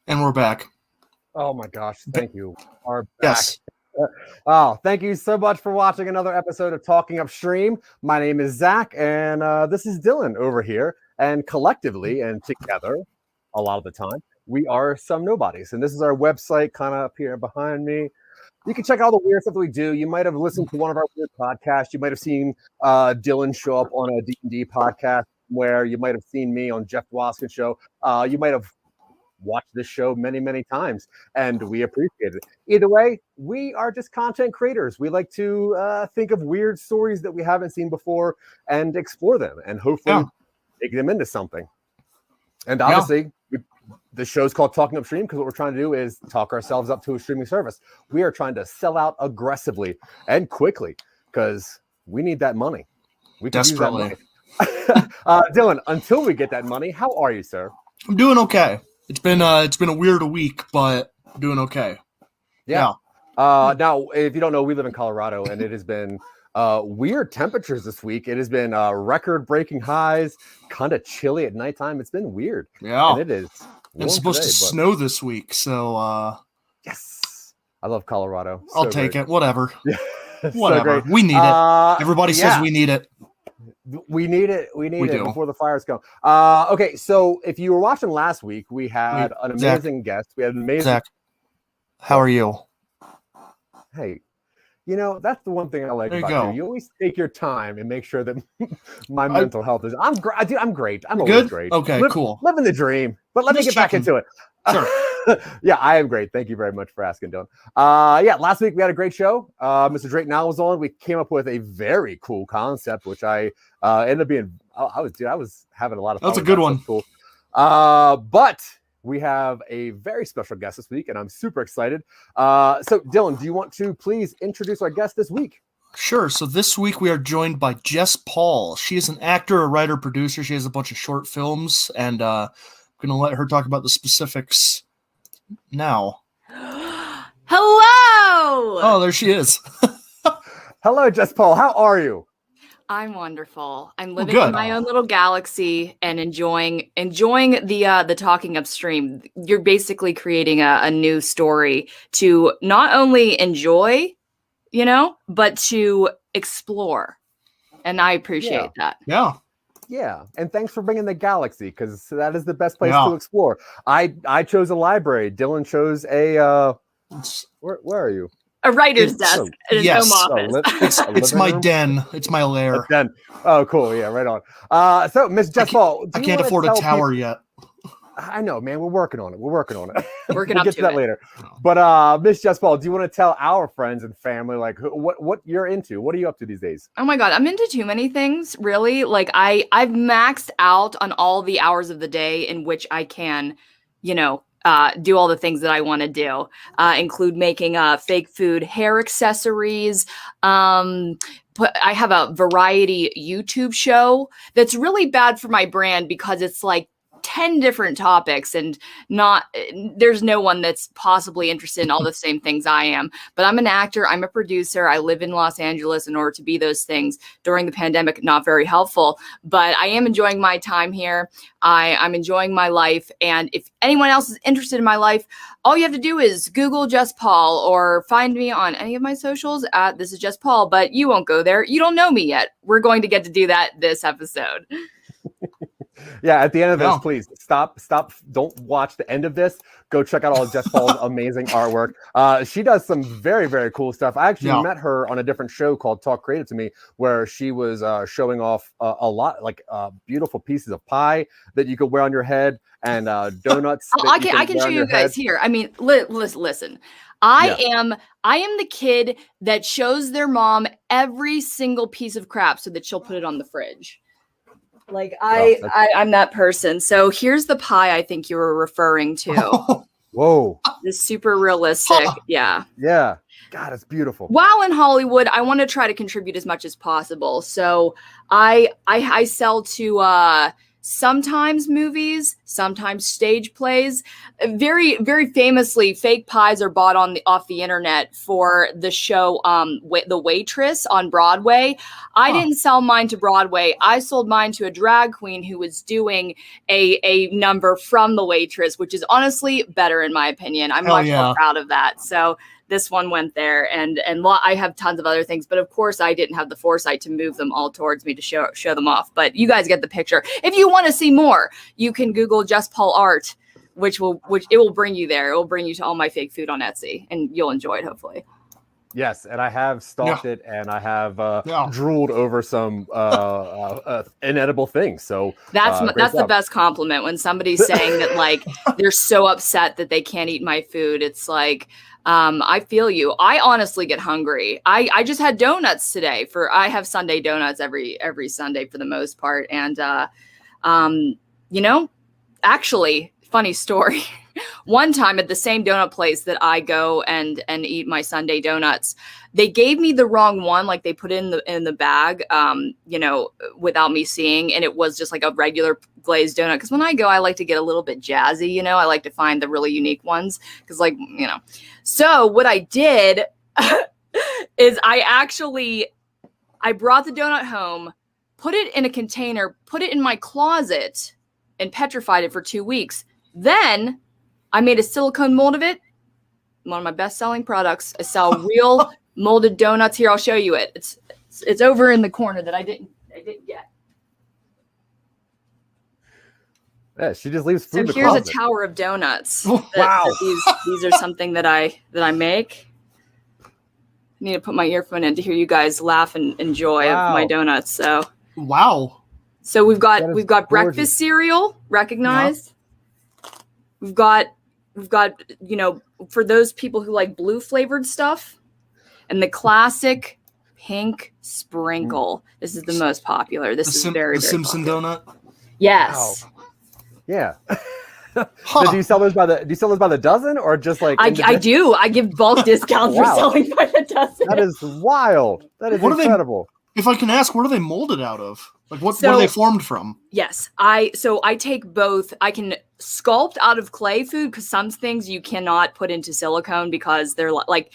And we're back. Oh my gosh, thank you. Are back. Yes. Oh, thank you so much for watching another episode of Talking Upstream. My name is Zach, and this is Dylan over here. And collectively and together, a lot of the time, we are Some Nobodies. And this is our website kind of up here behind me. You can check out all the weird stuff that we do. You might have listened to one of our weird podcasts. You might have seen Dylan show up on a D&D podcast where you might have seen me on Jeff Waskin's show. You might have watched this show many, many times, and we appreciate it. Either way, we are just content creators. We like to think of weird stories that we haven't seen before and explore them and hopefully make them into something. And obviously, the show's called Talking Upstream because what we're trying to do is talk ourselves up to a streaming service. We are trying to sell out aggressively and quickly because we need that money. We can desperately. use that money. Dylan, until we get that money, how are you, sir? I'm doing okay. It's been a weird week, but I'm doing okay. Yeah. Now, if you don't know, we live in Colorado, and it has been weird temperatures this week. It has been record-breaking highs, kind of chilly at nighttime. It's been weird. Yeah. And it is. It's supposed to snow this week, so yes. I love Colorado. I'll take it. Whatever. Whatever. We need it. Everybody says we need it. We need it. We need it before the fires come. Okay, so if you were watching last week, we had an amazing guest. We had an amazing. Zach, how are you? Hey, you know that's the one thing I like about you. You always take your time and make sure that my mental health is. I'm great. I'm great. I'm always great. Okay, cool. Living the dream. But let me get back into it. Sure. Yeah, I am great. Thank you very much for asking, Dylan. Last week we had a great show. Mr. Drake now was on. We came up with a very cool concept, which I ended up being. I was having a lot of fun. That's a good one. Cool. But we have a very special guest this week, and I'm super excited. So, Dylan, do you want to please introduce our guest this week? Sure. So this week we are joined by Jess Paul. She is an actor, a writer, producer. She has a bunch of short films, and I'm going to let her talk about the specifics now. Hello! Oh, there she is. Hello, Jess Paul. How are you? I'm wonderful. I'm living in my own little galaxy and enjoying the Talking Upstream. You're basically creating a new story to not only enjoy, but to explore. And I appreciate that. Yeah. Yeah, and thanks for bringing the galaxy because that is the best place to explore. I chose a library. Dylan chose a where are you? A writer's desk in his home office. It's my den. It's my lair. Den. Oh, cool. Yeah, right on. So, Miss Jess Paul, I can't afford a tower yet. I know, man. We're working on it. We'll get to that later. But Miss Jess Paul, do you want to tell our friends and family what you're into? What are you up to these days? Oh my God, I'm into too many things, really. Like I've maxed out on all the hours of the day in which I can, do all the things that I want to do, include making fake food hair accessories. But I have a variety YouTube show that's really bad for my brand because it's like 10 different topics and there's no one that's possibly interested in all the same things I am. But I'm an actor. I'm a producer. I live in Los Angeles in order to be those things during the pandemic. Not very helpful, but I am enjoying my time here. I'm enjoying my life. And if anyone else is interested in my life, all you have to do is Google Jess Paul or find me on any of my socials at This Is Jess Paul, but you won't go there. You don't know me yet. We're going to get to do that this episode. Yeah, at the end of this, Yeah. please stop. Don't watch the end of this. Go check out all of Jess Paul's amazing artwork. She does some very, very cool stuff. I actually met her on a different show called Talk Creative to Me, where she was showing off a lot, like beautiful pieces of pie that you could wear on your head and donuts. I can show you guys here. I mean, listen. I am the kid that shows their mom every single piece of crap so that she'll put it on the fridge. Like I'm that person. So here's the pie I think you were referring to. Whoa. This super realistic. Yeah. Yeah. God, it's beautiful. While in Hollywood, I want to try to contribute as much as possible. So I sell to sometimes movies, sometimes stage plays. Very, very famously, fake pies are bought off the internet for the show The Waitress on Broadway. I didn't sell mine to Broadway. I sold mine to a drag queen who was doing a number from The Waitress, which is honestly better in my opinion. I'm much more proud of that. So this one went there, and I have tons of other things, but of course I didn't have the foresight to move them all towards me to show them off. But you guys get the picture. If you want to see more, you can Google Jess Paul art, which it will bring you there. It will bring you to all my fake food on Etsy, and you'll enjoy it hopefully. Yes, and I have stalked it, and I have drooled over some inedible things. So that's the best compliment when somebody's saying that like they're so upset that they can't eat my food. It's like, I feel you. I honestly get hungry. I just had donuts today. I have Sunday donuts every Sunday for the most part, and actually, funny story. One time at the same donut place that I go and eat my Sunday donuts, they gave me the wrong one. Like they put it in the bag, without me seeing. And it was just like a regular glazed donut. Cause when I go, I like to get a little bit jazzy, I like to find the really unique ones. Cause so what I did is I brought the donut home, put it in a container, put it in my closet and petrified it for 2 weeks. Then I made a silicone mold of it. One of my best-selling products. I sell real molded donuts. Here, I'll show you it. It's over in the corner that I didn't get. Yeah, she just leaves food. So here's a tower of donuts. Wow. These are something that I make. I need to put my earphone in to hear you guys laugh and enjoy of my donuts. So wow. So we've got breakfast cereal, recognized. Yeah. We've got, for those people who like blue flavored stuff, and the classic pink sprinkle. This is the most popular. This is very, very Simpson popular. donut. Yes. Wow. Yeah. So do you sell those by the dozen or just like I do. I give bulk discounts for selling by the dozen. That is wild. That is incredible. If I can ask, what are they molded out of? Like what are they formed from? Yes. I take both. I can sculpt out of clay food because some things you cannot put into silicone because they're like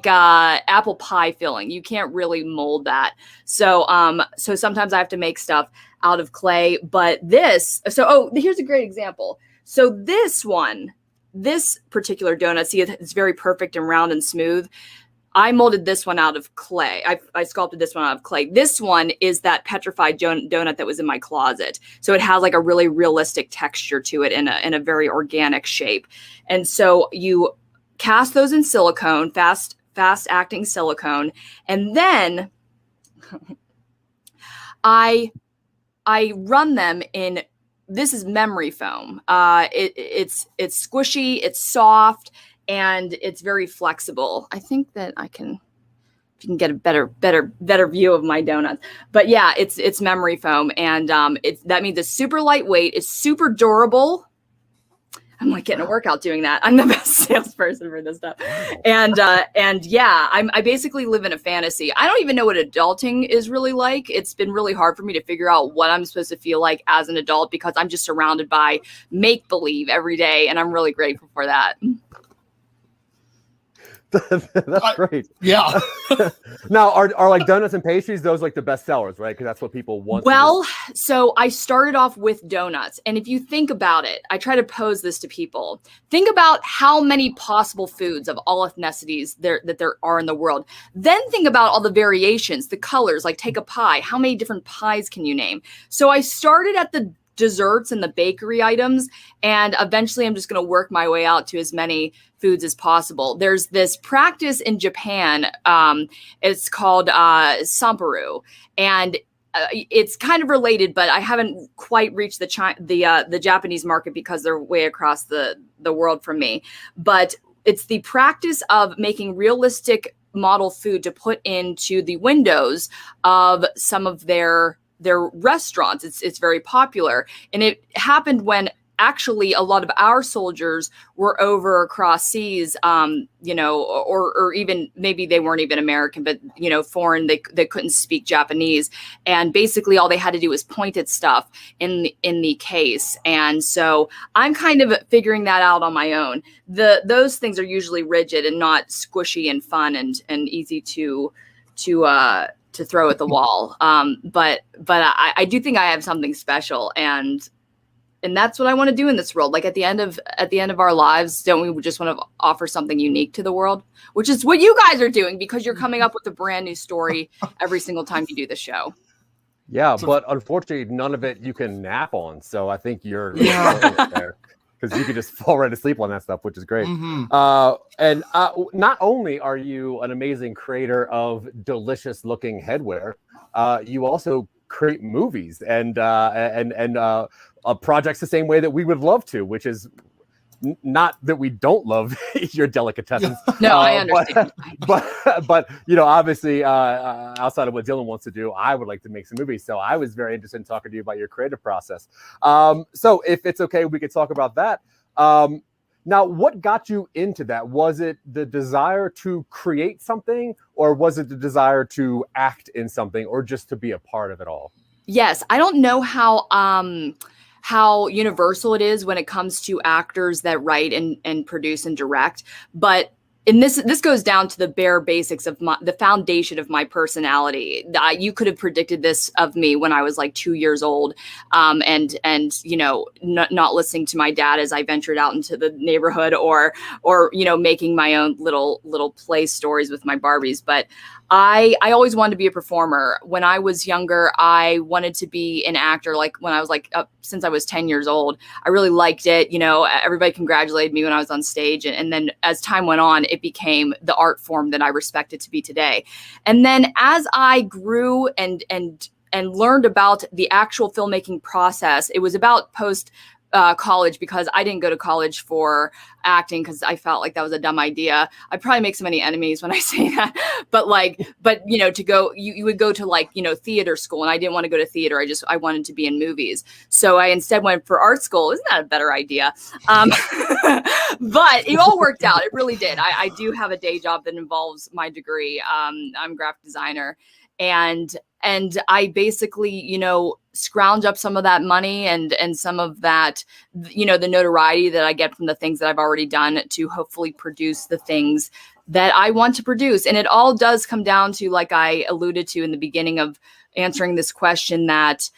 apple pie filling. You can't really mold that. So sometimes I have to make stuff out of clay, but here's a great example. So this particular donut, see, it's very perfect and round and smooth. I molded this one out of clay. I sculpted this one out of clay. This one is that petrified donut that was in my closet. So it has like a really realistic texture to it in a very organic shape. And so you cast those in silicone, fast acting silicone. And then I run them in, this is memory foam. It's squishy, it's soft, and it's very flexible. I think that if you can get a better view of my donuts. But yeah, it's memory foam, and that means it's super lightweight, it's super durable. I'm like getting a workout doing that. I'm the best salesperson for this stuff. And yeah, I basically live in a fantasy. I don't even know what adulting is really like. It's been really hard for me to figure out what I'm supposed to feel like as an adult because I'm just surrounded by make-believe every day. And I'm really grateful for that. That's great. Yeah. Now, are like donuts and pastries those like the best sellers, right? Because that's what people want. Well, so I started off with donuts. And if you think about it, I try to pose this to people. Think about how many possible foods of all ethnicities there are in the world. Then think about all the variations, the colors, like take a pie. How many different pies can you name? So I started at the desserts and the bakery items, and eventually I'm just going to work my way out to as many foods as possible. There's this practice in Japan. It's called samparu, and it's kind of related, but I haven't quite reached the Japanese market because they're way across the world from me. But it's the practice of making realistic model food to put into the windows of some of their restaurants. It's very popular, and it happened when actually a lot of our soldiers were over across seas, or even maybe they weren't even American, but foreign. They couldn't speak Japanese, and basically all they had to do was point at stuff in the case. And so I'm kind of figuring that out on my own. Those things are usually rigid and not squishy and fun and easy to throw at the wall. But I do think I have something special, and that's what I want to do in this world. Like at the end of our lives, don't we just want to offer something unique to the world? Which is what you guys are doing, because you're coming up with a brand new story every single time you do the show. Yeah, but unfortunately, none of it you can nap on. So I think you're there, because you can just fall right asleep on that stuff, which is great. And not only are you an amazing creator of delicious looking headwear, you also create movies and projects the same way that we would love to, which is not that we don't love your delicatessens. No, I understand. But obviously, outside of what Dylan wants to do, I would like to make some movies. So I was very interested in talking to you about your creative process. So if it's okay, we could talk about that. Now, what got you into that? Was it the desire to create something, or was it the desire to act in something, or just to be a part of it all? Yes, I don't know how universal it is when it comes to actors that write and produce and direct, but this goes down to the bare basics of the foundation of my personality. You could have predicted this of me when I was like 2 years old, and not listening to my dad as I ventured out into the neighborhood, or making my own little play stories with my Barbies. But I always wanted to be a performer. When I was younger, I wanted to be an actor. Like when I was since I was 10 years old, I really liked it. Everybody congratulated me when I was on stage. And then as time went on, it became the art form that I respect it to be today. And then as I grew and learned about the actual filmmaking process, it was about post college, because I didn't go to college for acting because I felt like that was a dumb idea. I'd probably make so many enemies when I say that, but to go, you would go to theater school, and I didn't want to go to theater. I wanted to be in movies. So I instead went for art school. Isn't that a better idea? But it all worked out. It really did. I do have a day job that involves my degree. I'm a graphic designer, and I basically, scrounge up some of that money and some of that, the notoriety that I get from the things that I've already done to hopefully produce the things that I want to produce. And it all does come down to, like I alluded to in the beginning of answering this question, that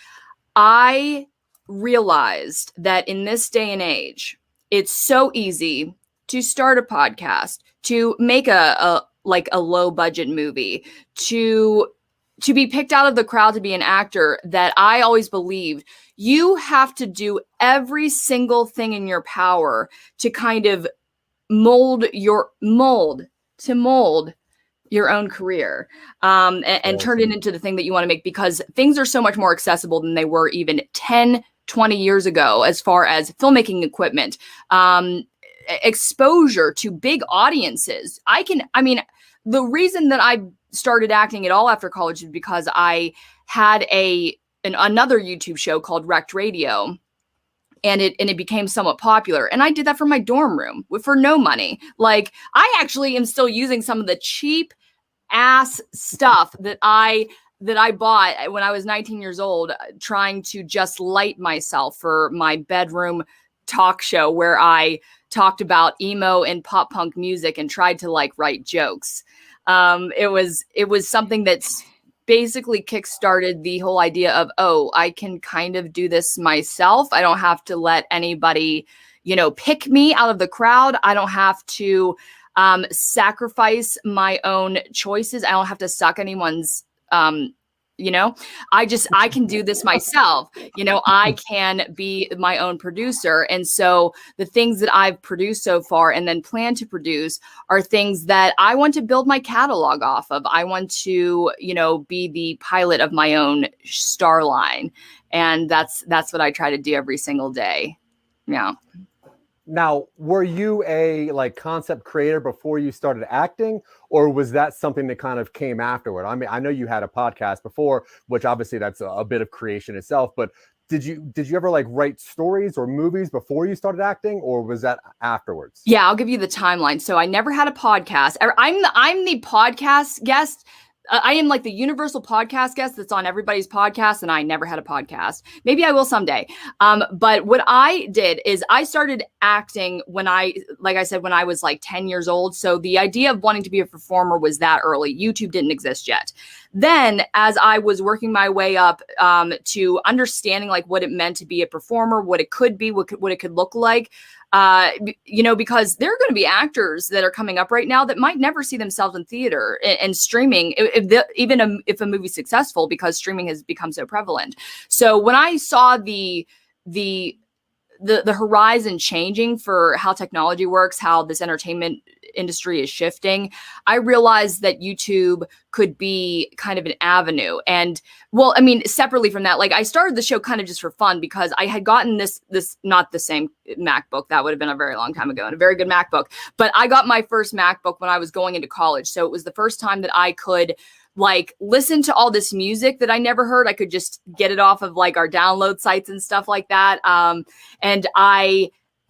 I realized that in this day and age, it's so easy to start a podcast, to make a low budget movie, to be picked out of the crowd to be an actor, that I always believed you have to do every single thing in your power to kind of mold your own career, and turn it into the thing that you want to make, because things are so much more accessible than they were even 10, 20 years ago, as far as filmmaking equipment, exposure to big audiences. The reason that I started acting at all after college is because I had another YouTube show called Wrecked Radio, and it became somewhat popular. And I did that from my dorm room for no money. Like, I actually am still using some of the cheap ass stuff that I bought when I was 19 years old, trying to just light myself for my bedroom talk show, where I talked about emo and pop punk music and tried to like write jokes. It was something that's basically kickstarted the whole idea of, oh, I can kind of do this myself. I don't have to let anybody, pick me out of the crowd. I don't have to sacrifice my own choices. I don't have to suck anyone's, I can do this myself. I can be my own producer. And so the things that I've produced so far and then plan to produce are things that I want to build my catalog off of. I want to, be the pilot of my own star line. And that's what I try to do every single day. Yeah. Now, were you a like concept creator before you started acting, or was that something that kind of came afterward? I mean, I know you had a podcast before, which obviously that's a bit of creation itself, but did you ever like write stories or movies before you started acting, or was that afterwards? Yeah, I'll give you the timeline. So I never had a podcast. I'm the podcast guest. I am like the universal podcast guest that's on everybody's podcast, and I never had a podcast. Maybe I will someday. But what I did is I started acting when like I said, when I was like 10 years old. So the idea of wanting to be a performer was that early. YouTube didn't exist yet. Then as I was working my way up to understanding like what it meant to be a performer, what it could be, what it could look like, because there are going to be actors that are coming up right now that might never see themselves in theater and streaming, if a movie's successful, because streaming has become so prevalent. So when I saw the horizon changing for how technology works, how this entertainment industry is shifting, I realized that YouTube could be kind of an avenue. And well, I mean, separately from that, like I started the show kind of just for fun because I had gotten this not the same MacBook, that would have been a very long time ago, and a very good MacBook, but I got my first MacBook when I was going into college. So it was the first time that I could like listen to all this music that I never heard. I could just get it off of like our download sites and stuff like that. And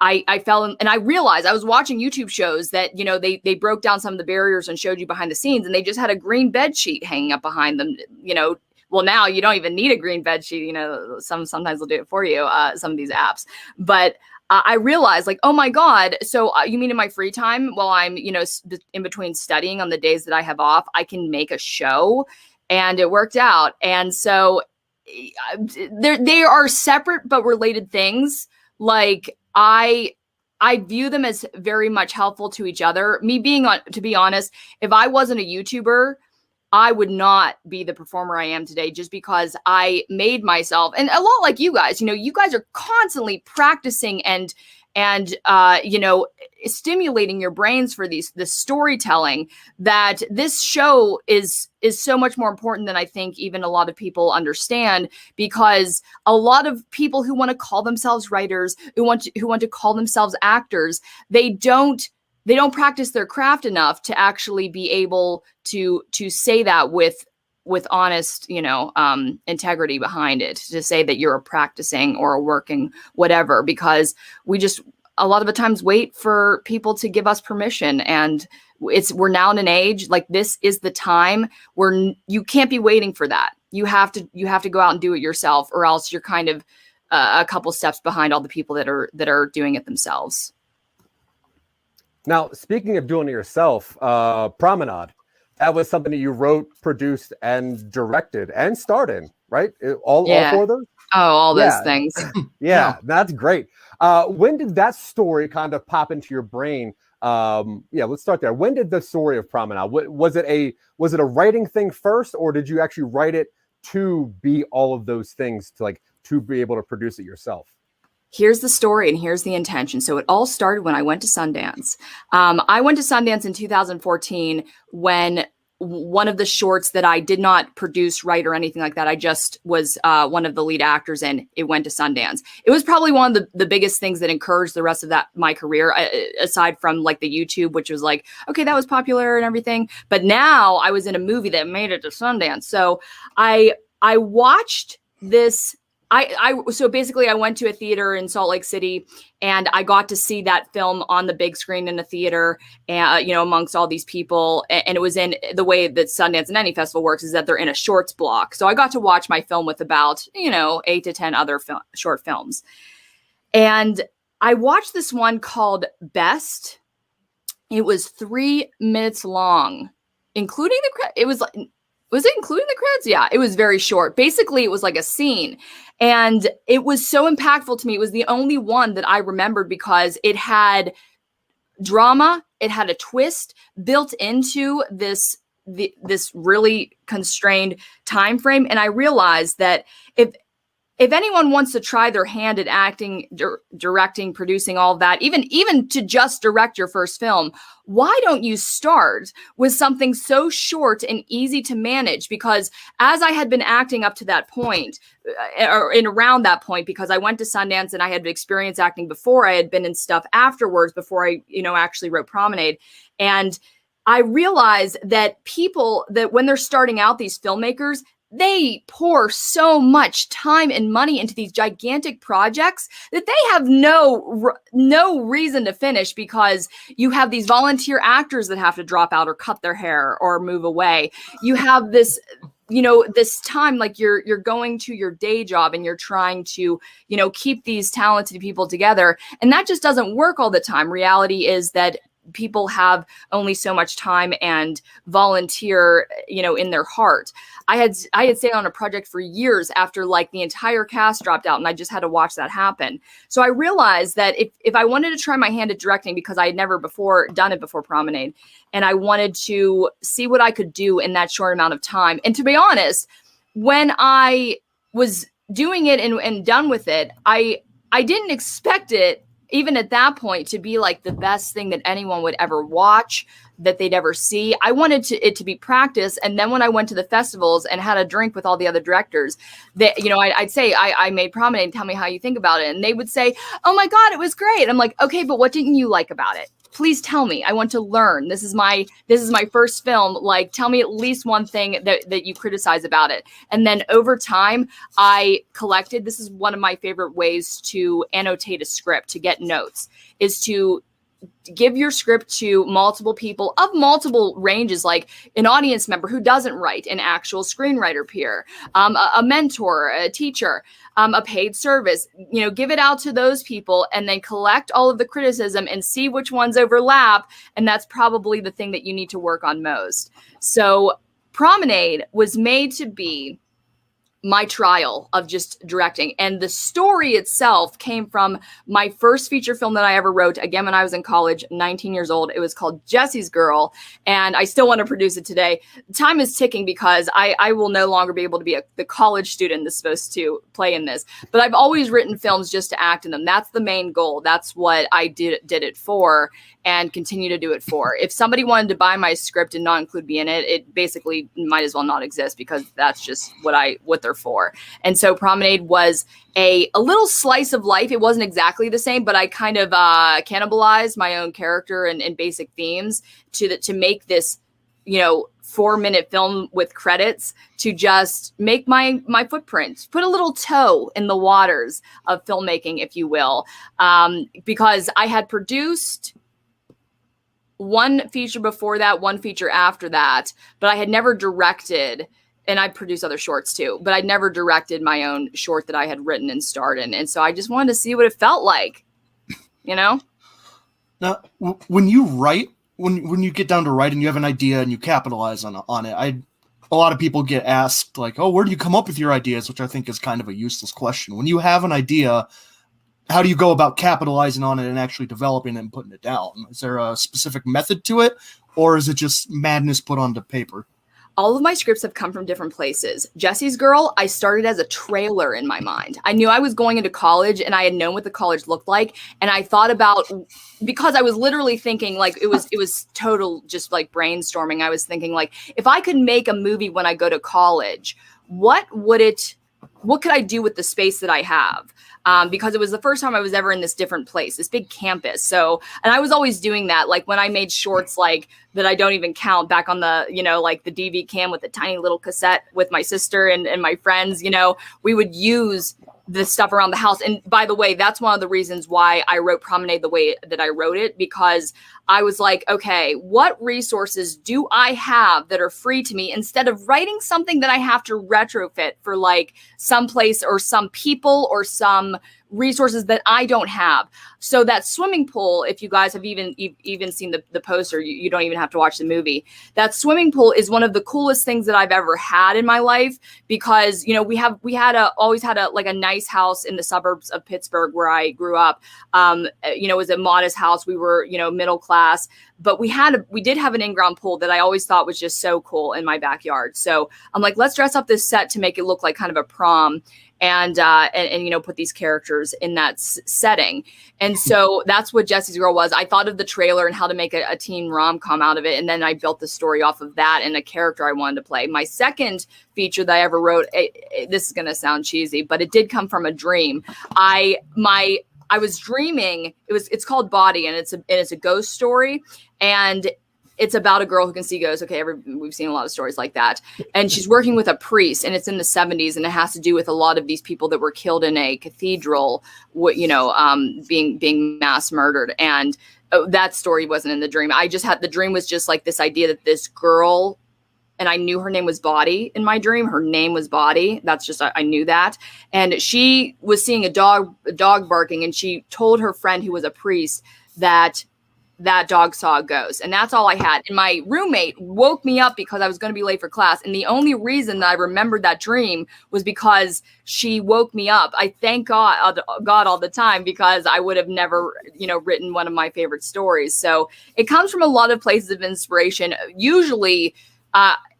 I fell in, and I realized I was watching YouTube shows that, they broke down some of the barriers and showed you behind the scenes, and they just had a green bed sheet hanging up behind them, well, now you don't even need a green bed sheet. Sometimes they'll do it for you, some of these apps. But I realized like, oh my God. So you mean in my free time while I'm, in between studying on the days that I have off, I can make a show, and it worked out. And so they are separate but related things. Like I view them as very much helpful to each other. To be honest, if I wasn't a YouTuber, I would not be the performer I am today, just because I made myself, and a lot like you guys, you guys are constantly practicing and stimulating your brains for this storytelling, that this show is so much more important than I think even a lot of people understand, because a lot of people who want to call themselves writers, who want to call themselves actors, they don't practice their craft enough to actually be able to say that with honest, integrity behind it, to say that you're a practicing or a working whatever, because we just a lot of the times wait for people to give us permission. And we're now in an age like this is the time where you can't be waiting for that. You have to go out and do it yourself, or else you're kind of a couple steps behind all the people that are doing it themselves. Now, speaking of doing it yourself, Promenade, that was something that you wrote, produced, and directed and starred in, right? All four of those? Oh, all those things. Yeah, that's great. When did that story kind of pop into your brain? Let's start there. When did the story of Promenade, was it a writing thing first, or did you actually write it to be all of those things, to be able to produce it yourself? Here's the story and here's the intention. So it all started when I went to Sundance. I went to Sundance in 2014 when one of the shorts that I did not produce, write, or anything like that, I just was one of the lead actors in, it went to Sundance. It was probably one of the biggest things that encouraged the rest of my career, aside from like the YouTube, which was like, okay, that was popular and everything. But now I was in a movie that made it to Sundance. So I watched this. So basically I went to a theater in Salt Lake City, and I got to see that film on the big screen in a theater, amongst all these people. And it was in the way that Sundance and any festival works, is that they're in a shorts block. So I got to watch my film with about, 8 to 10 other short films. And I watched this one called Best. It was 3 minutes long, including the credits. It was like, was it including the credits? Yeah, it was very short. Basically, it was like a scene. And it was so impactful to me. It was the only one that I remembered because it had drama, it had a twist built into this really constrained time frame. And I realized that if anyone wants to try their hand at acting, directing, producing, all of that, even to just direct your first film, why don't you start with something so short and easy to manage? Because as I had been acting up to that point, or in around that point, because I went to Sundance and I had experienced acting before, I had been in stuff afterwards before I, actually wrote Promenade. And I realized that people that when they're starting out, these filmmakers, they pour so much time and money into these gigantic projects that they have no reason to finish, because you have these volunteer actors that have to drop out or cut their hair or move away. You have this, this time, like you're going to your day job and you're trying to, keep these talented people together. And that just doesn't work all the time. Reality is that people have only so much time and volunteer, in their heart. I had stayed on a project for years after like the entire cast dropped out, and I just had to watch that happen. So I realized that if I wanted to try my hand at directing, because I had never before done it before Promenade, and I wanted to see what I could do in that short amount of time. And to be honest, when I was doing it and done with it, I didn't expect it, even at that point, to be like the best thing that anyone would ever watch, that they'd ever see. I wanted it to be practice. And then when I went to the festivals and had a drink with all the other directors, I'd say, I made Promenade, tell me how you think about it. And they would say, oh my God, it was great. I'm like, okay, but what didn't you like about it? Please tell me. I want to learn. This is my first film. Like, tell me at least one thing that you criticize about it. And then over time, I collected. This is one of my favorite ways to annotate a script, to get notes, is to give your script to multiple people of multiple ranges, like an audience member who doesn't write, an actual screenwriter peer, a mentor, a teacher, a paid service, give it out to those people and then collect all of the criticism and see which ones overlap. And that's probably the thing that you need to work on most. So Promenade was made to be my trial of just directing. And the story itself came from my first feature film that I ever wrote, again, when I was in college, 19 years old. It was called Jesse's Girl, and I still want to produce it today. Time is ticking because I will no longer be able to be the college student that's supposed to play in this. But I've always written films just to act in them. That's the main goal. That's what I did it for, and continue to do it for. If somebody wanted to buy my script and not include me in it, it basically might as well not exist, because that's just what they're for. And so Promenade was a little slice of life. It wasn't exactly the same, but I kind of cannibalized my own character and basic themes to make this 4-minute film with credits, to just make my footprint, put a little toe in the waters of filmmaking, if you will, because I had produced one feature before that, one feature after that, but I had never directed, and I produced other shorts too, but I'd never directed my own short that I had written and starred in. And so I just wanted to see what it felt like, Now, when you write, when you get down to writing, you have an idea and you capitalize on it. A lot of people get asked like, oh, where do you come up with your ideas? Which I think is kind of a useless question. When you have an idea, how do you go about capitalizing on it and actually developing it and putting it down? Is there a specific method to it, or is it just madness put onto paper? All of my scripts have come from different places. Jesse's Girl, I started as a trailer in my mind. I knew I was going into college, and I had known what the college looked like. And I thought about, because I was literally thinking, like, it was total just like brainstorming. I was thinking, like, if I could make a movie when I go to college, what could I do with the space that I have? Because it was the first time I was ever in this different place, this big campus. So, and I was always doing that. Like when I made shorts like that, I don't even count, back on the, like the DV cam with the tiny little cassette with my sister and my friends, we would use the stuff around the house. And by the way, that's one of the reasons why I wrote Promenade the way that I wrote it, because I was like, okay, what resources do I have that are free to me, instead of writing something that I have to retrofit for like some place or some people or some resources that I don't have. So that swimming pool, if you guys have even seen the poster, you don't even have to watch the movie. That swimming pool is one of the coolest things that I've ever had in my life, because, you know, we always had a nice house in the suburbs of Pittsburgh where I grew up. You know, it was a modest house. We were, you know, middle class, but we did have an in-ground pool that I always thought was just so cool in my backyard. So I'm like, let's dress up this set to make it look like kind of a prom, and you know, put these characters in that setting. And so that's what Jesse's Girl was. I thought of the trailer and how to make a teen rom-com out of it, and then I built the story off of that and a character I wanted to play. My second feature that I ever wrote, this is going to sound cheesy, but it did come from a dream. I was dreaming. It's called Body, and it's a ghost story, and it's about a girl who can see ghosts. Okay, we've seen a lot of stories like that. And she's working with a priest, and it's in the 70s, and it has to do with a lot of these people that were killed in a cathedral, you know, being mass murdered. And that story wasn't in the dream. The dream was just like this idea that this girl, and I knew her name was Body in my dream. Her name was Body. That's just, I knew that. And she was seeing a dog barking, and she told her friend who was a priest that dog saw a ghost. And that's all I had. And my roommate woke me up because I was going to be late for class. And the only reason that I remembered that dream was because she woke me up. I thank God all the time, because I would have never, you know, written one of my favorite stories. So it comes from a lot of places of inspiration. Usually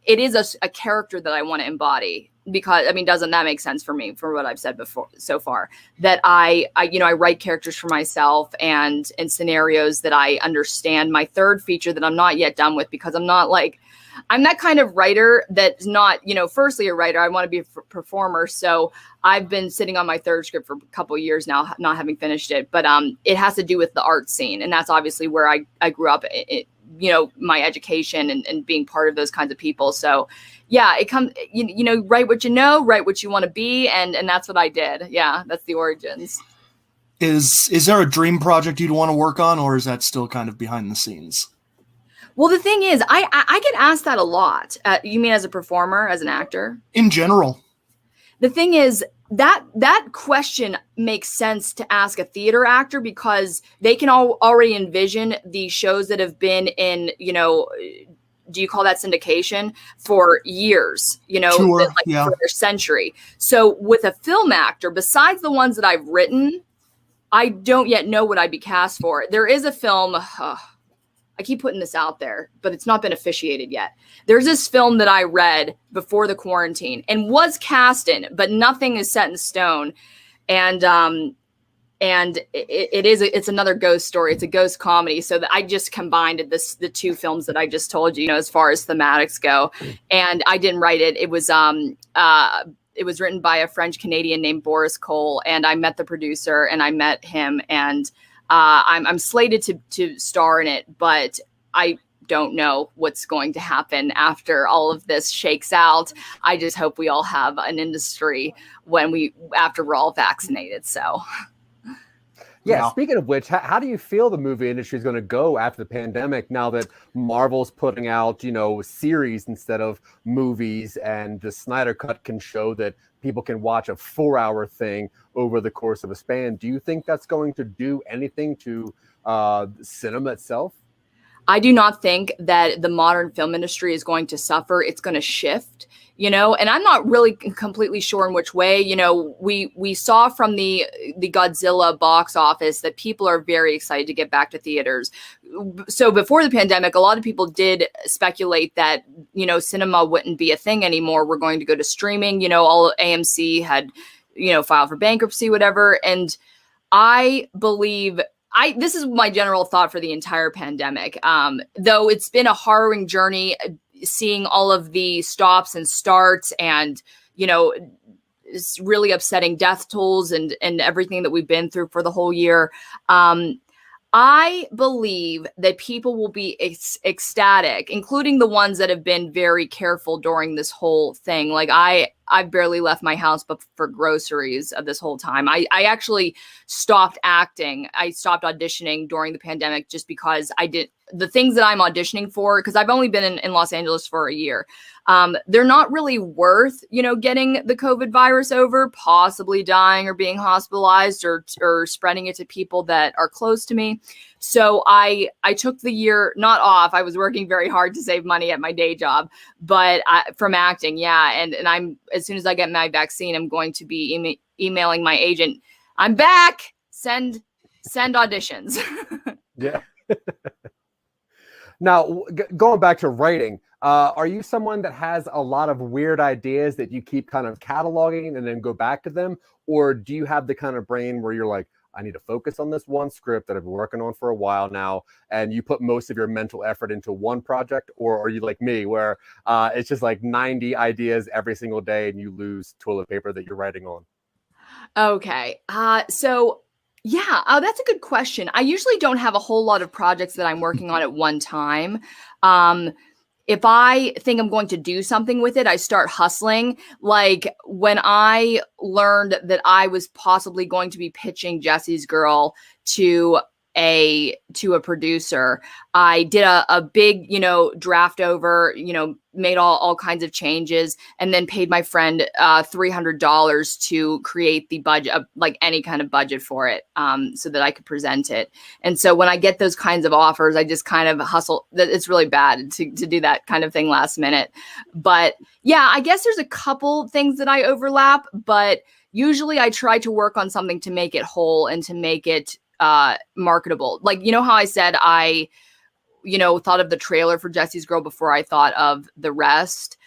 it is a character that I want to embody, because, I mean, doesn't that make sense for me, for what I've said before so far, that I you know, I write characters for myself and scenarios that I understand. My third feature that I'm not yet done with, because I'm that kind of writer that's not, you know, firstly a writer, I want to be a performer. So I've been sitting on my third script for a couple of years now, not having finished it, but it has to do with the art scene. And that's obviously where I grew up, you know, my education and being part of those kinds of people. So yeah, it comes, you know, write what you know, write what you want to be. And that's what I did. Yeah. That's the origins. Is there a dream project you'd want to work on, or is that still kind of behind the scenes? Well, the thing is, I get asked that a lot. You mean as a performer, as an actor? In general. The thing is, that question makes sense to ask a theater actor, because they can already envision the shows that have been in, you know, do you call that syndication, for years, you know, Sure, like yeah. for a century. So with a film actor, besides the ones that I've written, I don't yet know what I'd be cast for. There is a film, I keep putting this out there, but it's not been officiated yet. There's this film that I read before the quarantine and was cast in, but nothing is set in stone. And it's another ghost story. It's a ghost comedy. So that I just combined the two films that I just told you, you know, as far as thematics go. And I didn't write it. It was written by a French Canadian named Boris Cole, and I met the producer and I met him, and I'm slated to star in it, but I don't know what's going to happen after all of this shakes out. I just hope we all have an industry after we're all vaccinated. So. Yeah, speaking of which, how do you feel the movie industry is going to go after the pandemic, now that Marvel's putting out, you know, series instead of movies, and the Snyder Cut can show that people can watch a 4-hour thing over the course of a span? Do you think that's going to do anything to cinema itself? I do not think that the modern film industry is going to suffer. It's going to shift, you know, and I'm not really completely sure in which way. You know, we saw from the Godzilla box office that people are very excited to get back to theaters. So before the pandemic, a lot of people did speculate that, you know, cinema wouldn't be a thing anymore. We're going to go to streaming. You know, all AMC had, you know, filed for bankruptcy, whatever. And I believe this is my general thought for the entire pandemic. Though it's been a harrowing journey, seeing all of the stops and starts, and, you know, it's really upsetting death tolls and everything that we've been through for the whole year. I believe that people will be ecstatic, including the ones that have been very careful during this whole thing. Like I barely left my house but for groceries of this whole time. I actually stopped acting. I stopped auditioning during the pandemic just because the things that I'm auditioning for, because I've only been in Los Angeles for a year, they're not really worth, getting the COVID virus over, possibly dying or being hospitalized or spreading it to people that are close to me. So I took the year not off. I was working very hard to save money at my day job, but from acting, yeah. And I'm, as soon as I get my vaccine, I'm going to be emailing my agent. I'm back. Send auditions. Yeah. Now, going back to writing, are you someone that has a lot of weird ideas that you keep kind of cataloging and then go back to them? Or do you have the kind of brain where you're like, I need to focus on this one script that I've been working on for a while now, and you put most of your mental effort into one project? Or are you like me, where it's just like 90 ideas every single day and you lose toilet paper that you're writing on? Okay. So yeah, that's a good question. I usually don't have a whole lot of projects that I'm working on at one time. If I think I'm going to do something with it, I start hustling. Like when I learned that I was possibly going to be pitching Jesse's Girl to a producer, I did a big, draft over, made all kinds of changes, and then paid my friend $300 to create the budget, like any kind of budget for it, so that I could present it. And so when I get those kinds of offers, I just kind of hustle. It's really bad to do that kind of thing last minute. But yeah, I guess there's a couple things that I overlap, but usually I try to work on something to make it whole and to make it marketable. Like, how I said I thought of the trailer for Jesse's Girl before I thought of the rest.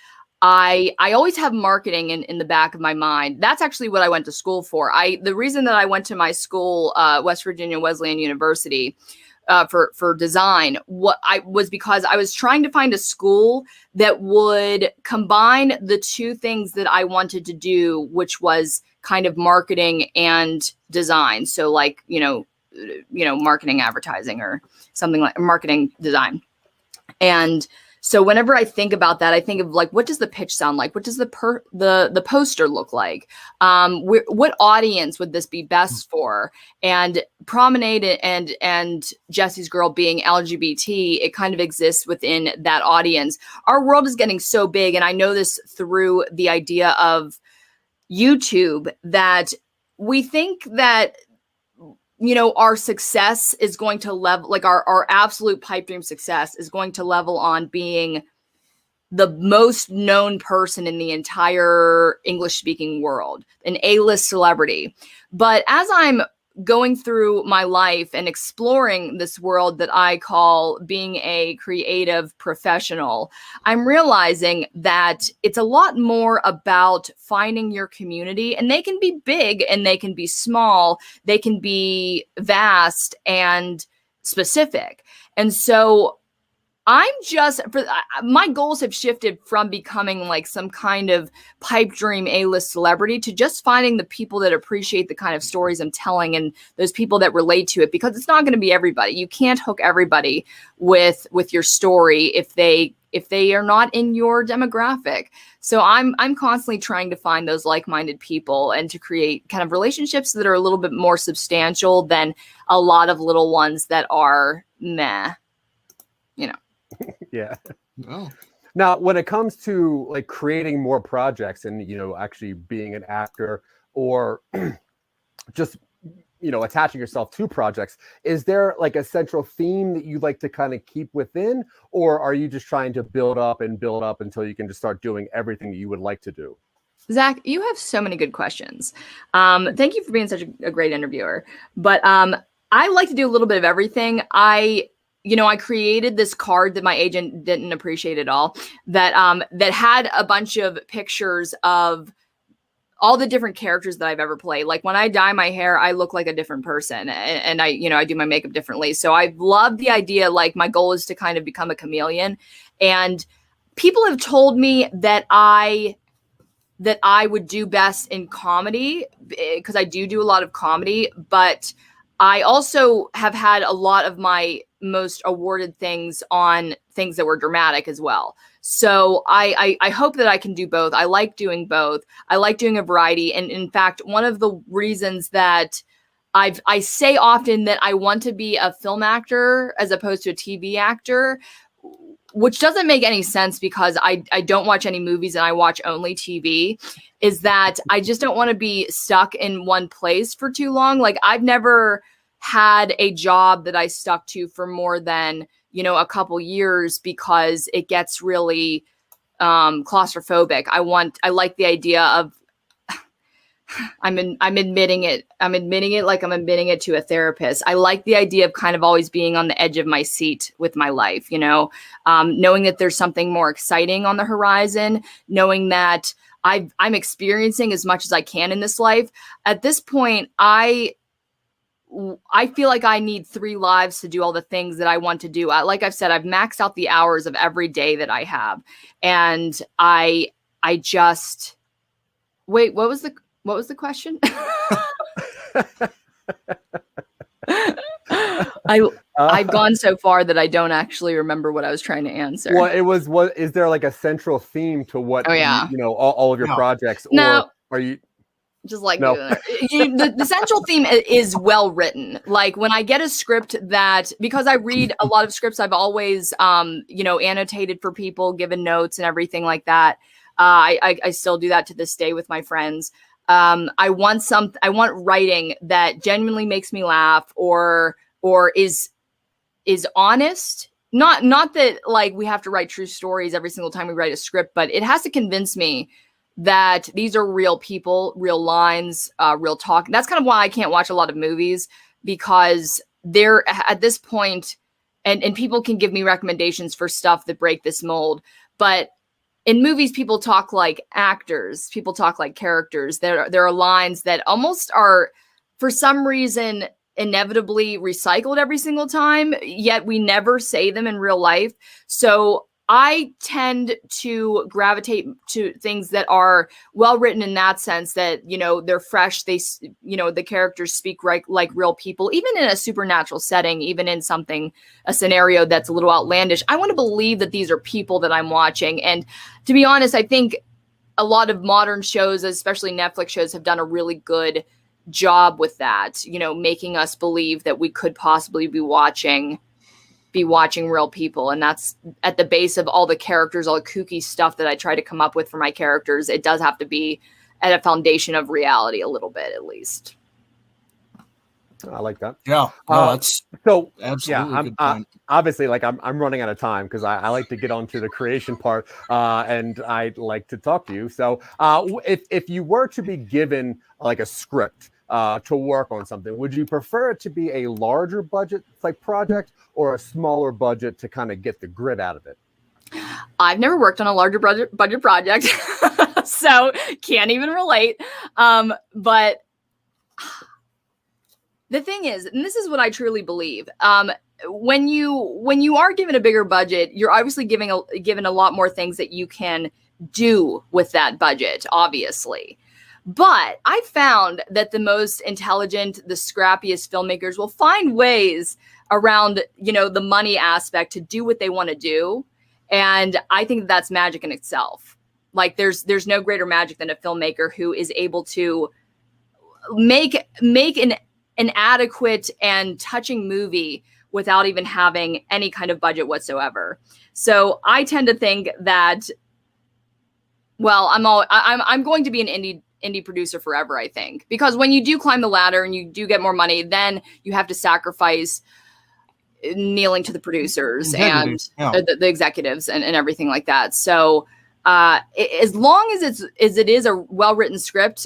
I always have marketing in the back of my mind. That's actually what I went to school for. The reason that I went to my school, West Virginia Wesleyan University, for design, was because I was trying to find a school that would combine the two things that I wanted to do, which was kind of marketing and design. So like, marketing, advertising, or something like marketing design. And so whenever I think about that, I think of like, what does the pitch sound like? What does the poster look like? What audience would this be best for? And Promenade and Jesse's Girl being LGBT, it kind of exists within that audience. Our world is getting so big, and I know this through the idea of YouTube, that we think that our success is going to level, like our absolute pipe dream success is going to level on being the most known person in the entire English speaking world, an A-list celebrity. But as I'm going through my life and exploring this world that I call being a creative professional, I'm realizing that it's a lot more about finding your community, and they can be big and they can be small, they can be vast and specific. And so my goals have shifted from becoming like some kind of pipe dream A-list celebrity to just finding the people that appreciate the kind of stories I'm telling and those people that relate to it, because it's not going to be everybody. You can't hook everybody with your story if they are not in your demographic. So I'm constantly trying to find those like-minded people and to create kind of relationships that are a little bit more substantial than a lot of little ones that are meh, Yeah. Oh. Now, when it comes to like creating more projects and, actually being an actor or just, attaching yourself to projects, is there like a central theme that you like to kind of keep within, or are you just trying to build up until you can just start doing everything that you would like to do? Zach, you have so many good questions. Thank you for being such a great interviewer. But I like to do a little bit of everything. I created this card that my agent didn't appreciate at all, that had a bunch of pictures of all the different characters that I've ever played. Like when I dye my hair, I look like a different person, and I do my makeup differently. So I love the idea. Like my goal is to kind of become a chameleon, and people have told me that I would do best in comedy, because I do a lot of comedy, but I also have had a lot of my most awarded things on things that were dramatic as well. So I hope that I can do both. I like doing both. I like doing a variety. And in fact, one of the reasons that I say often that I want to be a film actor as opposed to a TV actor, which doesn't make any sense because I don't watch any movies and I watch only TV, is that I just don't want to be stuck in one place for too long. Like I've never had a job that I stuck to for more than, a couple years because it gets really claustrophobic. I like the idea of I'm admitting it. I'm admitting it like I'm admitting it to a therapist. I like the idea of kind of always being on the edge of my seat with my life, knowing that there's something more exciting on the horizon, knowing that I'm experiencing as much as I can in this life. At this point, I feel like I need 3 lives to do all the things that I want to do. Like I've said, I've maxed out the hours of every day that I have. And I just wait, what was the question? I've gone so far that I don't actually remember what I was trying to answer. Well, it was, what is there like a central theme to what, all of your projects? No. Or are you just like no. the central theme is well written. Like when I get a script because I read a lot of scripts, I've always, annotated for people, given notes and everything like that. I still do that to this day with my friends. I want writing that genuinely makes me laugh or is honest. Not that like we have to write true stories every single time we write a script, but it has to convince me that these are real people, real lines, real talk. That's kind of why I can't watch a lot of movies, because they're at this point, and people can give me recommendations for stuff that break this mold. But in movies, people talk like actors, people talk like characters. There are lines that almost are, for some reason, inevitably recycled every single time, yet we never say them in real life. So I tend to gravitate to things that are well written in that sense, that, they're fresh. They, the characters speak like real people, even in a supernatural setting, even in a scenario that's a little outlandish. I want to believe that these are people that I'm watching. And to be honest, I think a lot of modern shows, especially Netflix shows, have done a really good job with that, making us believe that we could possibly be watching real people. And that's at the base of all the characters, all the kooky stuff that I try to come up with for my characters. It does have to be at a foundation of reality a little bit, at least. I like that. Yeah. No, that's so absolutely yeah. good point. Obviously, like I'm running out of time because I like to get onto the creation part, and I'd like to talk to you. So if you were to be given like a script to work on something, would you prefer it to be a larger budget like project or a smaller budget to kind of get the grit out of it? I've never worked on a larger budget project, so can't even relate. But the thing is, and this is what I truly believe, when you are given a bigger budget, you're obviously given a lot more things that you can do with that budget, obviously. But I found that the most intelligent, the scrappiest filmmakers will find ways around, the money aspect to do what they want to do. And I think that's magic in itself. Like there's no greater magic than a filmmaker who is able to make an adequate and touching movie without even having any kind of budget whatsoever. So I tend to think that, well, I'm going to be an indie producer forever, I think, because when you do climb the ladder and you do get more money, then you have to sacrifice kneeling to the producers and the executives and everything like that. So as long as it is a well-written script,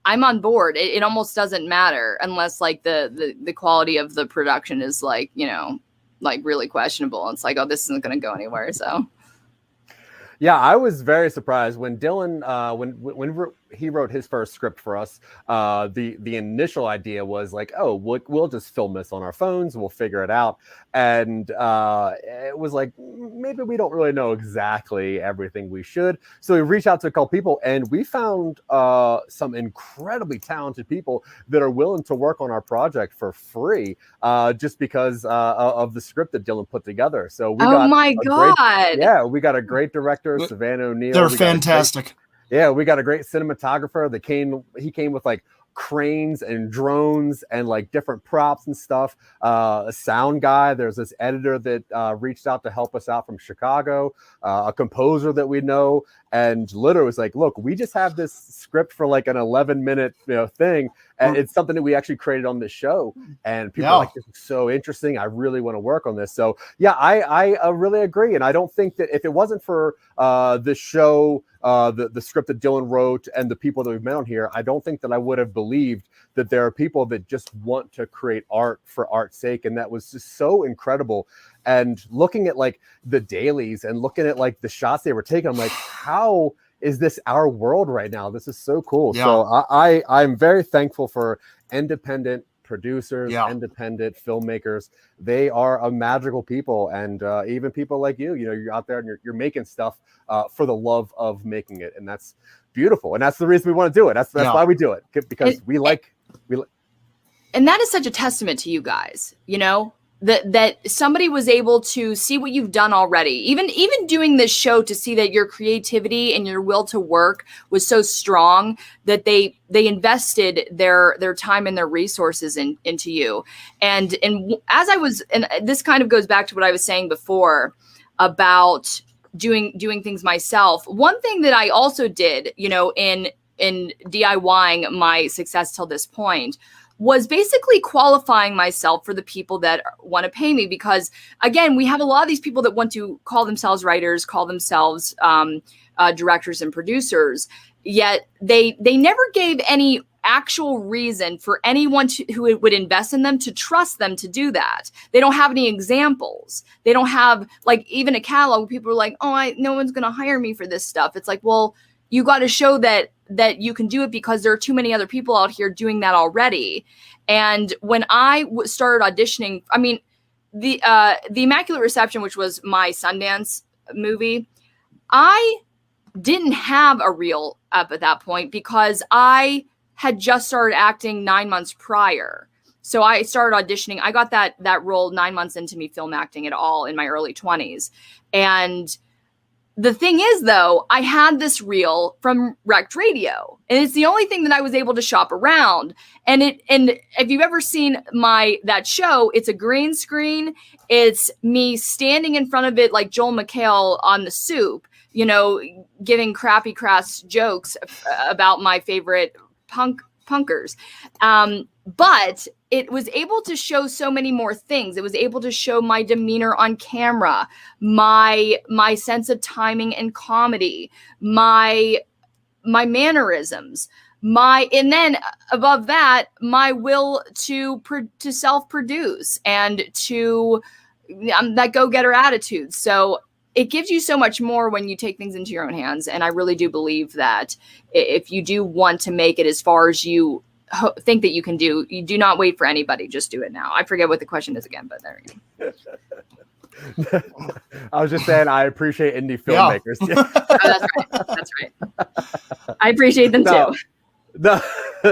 I'm on board. It almost doesn't matter unless like the quality of the production is like, like really questionable. It's like, oh, this isn't going to go anywhere. So. Yeah, I was very surprised when Dylan, when he wrote his first script for us. The initial idea was like, oh, we'll just film this on our phones, we'll figure it out, and it was like maybe we don't really know exactly everything we should. So we reached out to a couple people, and we found some incredibly talented people that are willing to work on our project for free, just because of the script that Dylan put together. So we we got a great director. Savannah O'Neill. They're fantastic. We got a great cinematographer. He came with like cranes and drones and like different props and stuff. A sound guy. There's this editor that reached out to help us out from Chicago. A composer that we know, and literally was like, look, we just have this script for like an 11-minute thing, and it's something that we actually created on this show, and people are like, this is so interesting, I really want to work on this. So yeah, I really agree, and I don't think that if it wasn't for this show, the script that Dylan wrote and the people that we've met on here, I don't think that I would have believed that there are people that just want to create art for art's sake, and that was just so incredible. And looking at like the dailies and looking at like the shots they were taking, I'm like, how is this our world right now? This is so cool. Yeah. So I'm very thankful for independent producers, independent filmmakers. They are a magical people, and even people like you, you're out there and you're making stuff for the love of making it, and that's beautiful. And that's the reason we want to do it. That's why we do it, because we like. And that is such a testament to you guys, that somebody was able to see what you've done already. Even doing this show, to see that your creativity and your will to work was so strong that they invested their time and their resources into you. And as I was, and this kind of goes back to what I was saying before about doing things myself. One thing that I also did, in DIYing my success till this point, was basically qualifying myself for the people that want to pay me. Because again, we have a lot of these people that want to call themselves writers, call themselves directors and producers, yet they never gave any actual reason for anyone who would invest in them to trust them to do that. They don't have any examples. They don't have like even a catalog. People are like, oh, no one's going to hire me for this stuff. It's like, well, you got to show that you can do it, because there are too many other people out here doing that already. And when I started auditioning, I mean, the Immaculate Reception, which was my Sundance movie, I didn't have a reel up at that point because I had just started acting 9 months prior. So I started auditioning. I got that role 9 months into me film acting at all in my early 20s. And the thing is, though, I had this reel from Rect Radio, and it's the only thing that I was able to shop around. And if you've ever seen that show, it's a green screen. It's me standing in front of it like Joel McHale on The Soup, giving crappy crass jokes about my favorite punkers. But it was able to show so many more things. It was able to show my demeanor on camera, my sense of timing and comedy, my mannerisms, and then above that, my will to self-produce and to that go-getter attitude. So it gives you so much more when you take things into your own hands. And I really do believe that if you do want to make it as far as you think that you can do, you do not wait for anybody, just do it now. I forget what the question is again, but there you go. I was just saying, I appreciate indie filmmakers. Oh, that's right. I appreciate them too.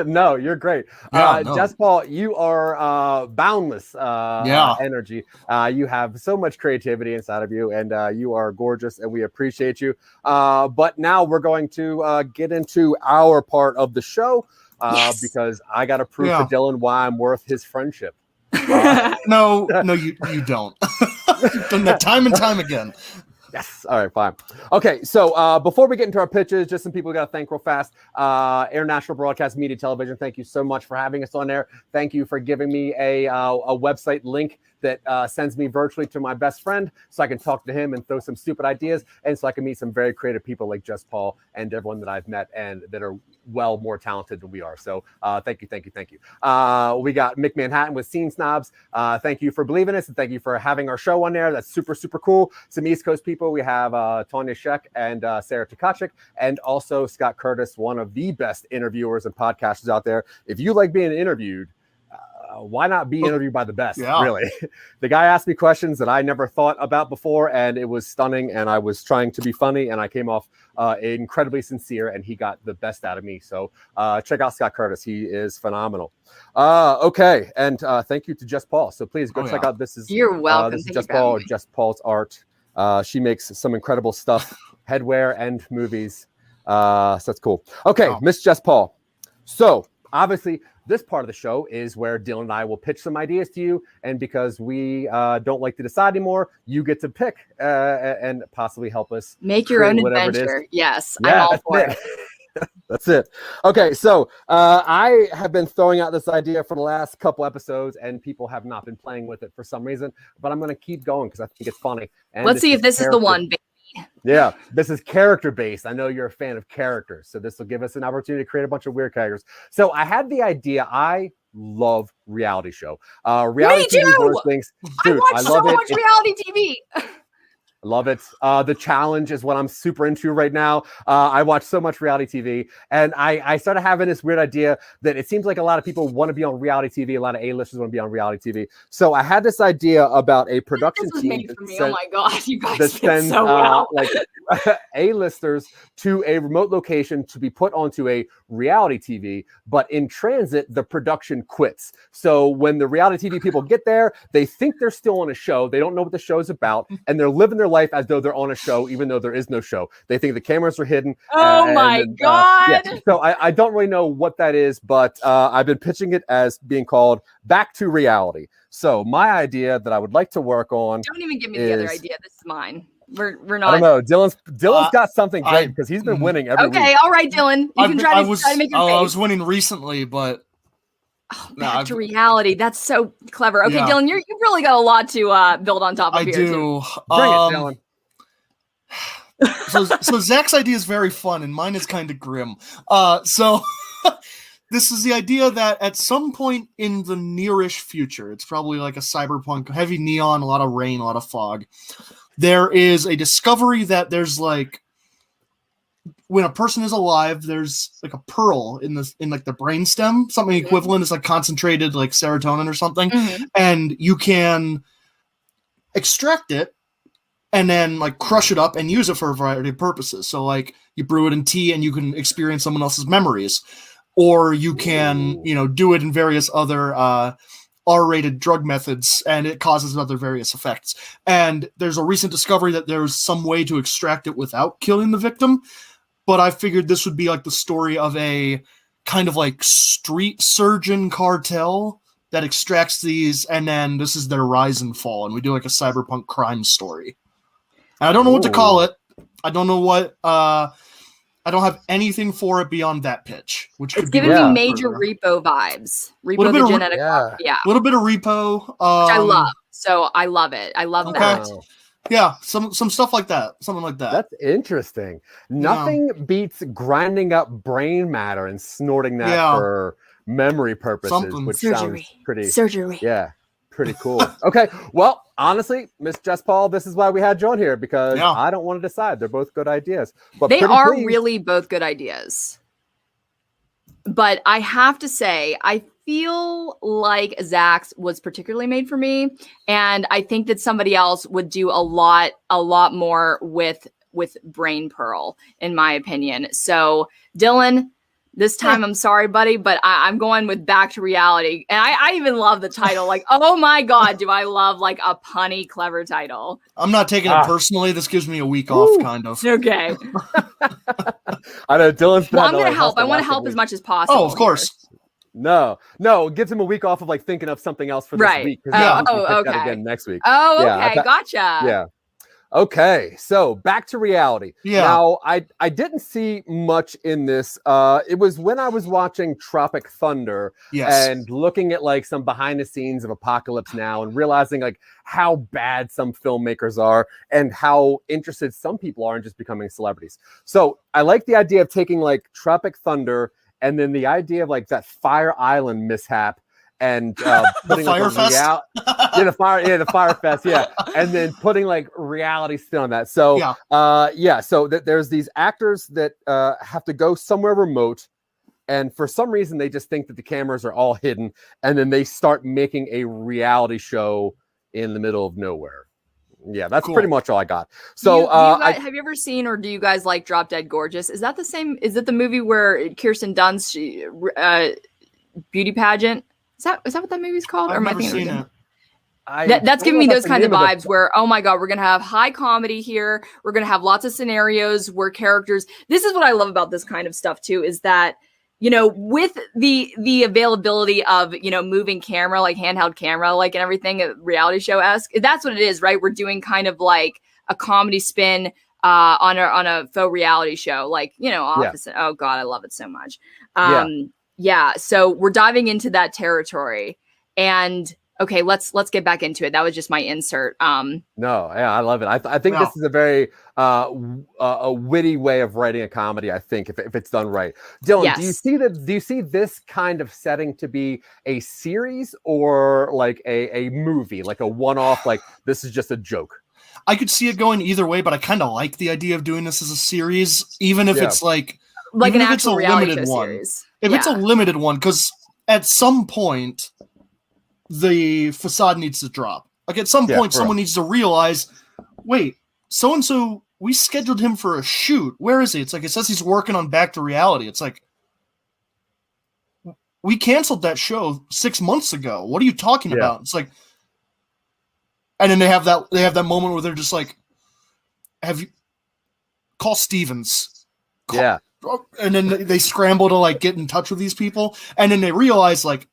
No, you're great. Jess Paul, you are boundless energy. You have so much creativity inside of you, and you are gorgeous, and we appreciate you. But now we're going to get into our part of the show. Because I got to prove to Dylan why I'm worth his friendship. No, you don't. You've done that time and time again. Yes. All right, fine. Okay, so before we get into our pitches, just some people we got to thank real fast. International Broadcast Media Television, thank you so much for having us on there. Thank you for giving me a website link that sends me virtually to my best friend so I can talk to him and throw some stupid ideas, and so I can meet some very creative people like Jess Paul and everyone that I've met and that are well more talented than we are. So thank you. We got Mick Manhattan with Scene Snobs. Thank you for believing us, and thank you for having our show on there. That's super, super cool. Some East Coast people. We have Tanya Sheck and Sarah Tkachuk, and also Scott Curtis, one of the best interviewers and podcasters out there. If you like being interviewed, why not be interviewed by the best? Really. The guy asked me questions that I never thought about before, and it was stunning, and I was trying to be funny, and I came off incredibly sincere, and he got the best out of me. So check out Scott Curtis. He is phenomenal. Okay, and thank you to Jess Paul. So please go check out this. You're welcome. This is Jess Paul. Jess Paul's art. She makes some incredible stuff, headwear and movies. So that's cool. Okay, Miss Jess Paul. So obviously, this part of the show is where Dylan and I will pitch some ideas to you. And because we don't like to decide anymore, you get to pick and possibly help us make your own whatever it is. adventure. Yes, Yeah, I'm all for it. That's it. Okay, so I have been throwing out this idea for the last couple episodes, and people have not been playing with it for some reason. But I'm going to keep going because I think it's funny. And let's see if this is the one. Yeah, this is character based. I know you're a fan of characters, so this will give us an opportunity to create a bunch of weird characters. So I had the idea. I love reality show. Reality Me TV is one of too! those things. Dude, I watch so much reality TV. Love it. The Challenge is what I'm super into right now. I watch so much reality TV, and I started having this weird idea that it seems like a lot of people want to be on reality TV. A lot of A-listers want to be on reality TV. So I had this idea about a production this was team. made for me. Oh my god, you guys that did sends so well. like A-listers to a remote location to be put onto a reality TV, but in transit, the production quits. So when the reality TV people get there, they think they're still on a show. They don't know what the show's about, and they're living their life as though they're on a show, even though there is no show. They think the cameras are hidden. Oh my god! Yeah. So I don't really know what that is, but I've been pitching it as being called Back to Reality. So my idea that I would like to work on. Don't even give me the other idea. This is mine. We're not. I don't know. Dylan's got something great because he's been winning every week. Okay, all right, Dylan. You can try to make your face. I was winning recently, but back to reality. That's so clever. Okay, yeah. Dylan, you've really got a lot to build on top of here. I do. Too. Bring it, Dylan. So Zach's idea is very fun, and mine is kind of grim. So this is the idea that at some point in the nearish future, it's probably like a cyberpunk, heavy neon, a lot of rain, a lot of fog. There is a discovery that there's like, when a person is alive, there's like a pearl in like the brainstem, something equivalent. It's like concentrated like serotonin or something, and you can extract it and then like crush it up and use it for a variety of purposes. So like you brew it in tea and you can experience someone else's memories, or you can do it in various other R-rated drug methods, and it causes other various effects. And there's a recent discovery that there's some way to extract it without killing the victim. But I figured this would be like the story of a kind of like street surgeon cartel that extracts these, and then this is their rise and fall. And we do like a cyberpunk crime story. And I don't know what to call it. I don't know what... I don't have anything for it beyond that pitch, which it's giving me major Repo vibes. Repo the genetic, yeah, a little bit of Repo, which I love. So I love it. I love that. Yeah, some stuff like that, something like that. That's interesting. Nothing beats grinding up brain matter and snorting that for memory purposes, which sounds pretty surgery. Yeah. Pretty cool. Okay. Well, honestly, Miss Jess Paul, this is why we had you on here, because I don't want to decide. They're both good ideas. But they are really both good ideas. But I have to say, I feel like Zach's was particularly made for me. And I think that somebody else would do a lot more with Brain Pearl, in my opinion. So Dylan, this time, I'm sorry, buddy, but I'm going with Back to Reality. And I even love the title. Like, oh my God, do I love like a punny, clever title. I'm not taking it personally. This gives me a week off, kind of. Okay. I know Dylan's I'm going to help. I want to help as much as possible. Oh, of course. No, it gives him a week off of like thinking of something else for this week. Okay. That again next week. Oh, okay. Gotcha. Yeah. Okay, so back to reality. Yeah. Now, I didn't see much in this. It was when I was watching Tropic Thunder and looking at like some behind the scenes of Apocalypse Now and realizing like how bad some filmmakers are and how interested some people are in just becoming celebrities. So I like the idea of taking like Tropic Thunder and then the idea of like that Fire Island mishap and putting the Fire Fest, the Fire Fest, and then putting like reality spin on that. So so there's these actors that have to go somewhere remote, and for some reason they just think that the cameras are all hidden, and then they start making a reality show in the middle of nowhere. Yeah, that's pretty much all I got. So have you ever seen, or do you guys like Drop Dead Gorgeous? Is that the same? Is it the movie where Kirsten Dunst beauty pageant? Is that what that movie's called? I've never seen it. That's giving me those kinds of vibes where, oh my God, we're going to have high comedy here. We're going to have lots of scenarios where characters, this is what I love about this kind of stuff too, is that you know, with the availability of, you know, moving camera, like handheld camera, like and everything, reality show-esque, that's what it is, right? We're doing kind of like a comedy spin on a faux reality show, like, you know, Office. Oh God, I love it so much. Yeah. So we're diving into that territory, and okay, let's get back into it. That was just my insert. No, yeah, I love it. I think this is a very a witty way of writing a comedy. I think if it's done right. Dylan, Yes. do you see this kind of setting to be a series or like a movie, like a one-off, like this is just a joke? I could see it going either way, but I kind of like the idea of doing this as a series, even if it's like an actual reality show series. If it's a limited one, because at some point the facade needs to drop. Like at some point, someone needs to realize, wait, so and so, we scheduled him for a shoot. Where is he? It's like it says he's working on Back to Reality. It's like, we canceled that show 6 months ago. What are you talking about? It's like, and then they have that moment where they're just like, call Stevens. And then they scramble to like get in touch with these people, and then they realize like,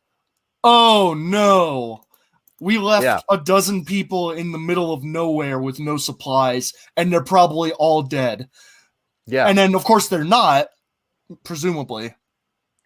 oh no, we left a dozen people in the middle of nowhere with no supplies, and they're probably all dead. Yeah. And then of course they're not, presumably.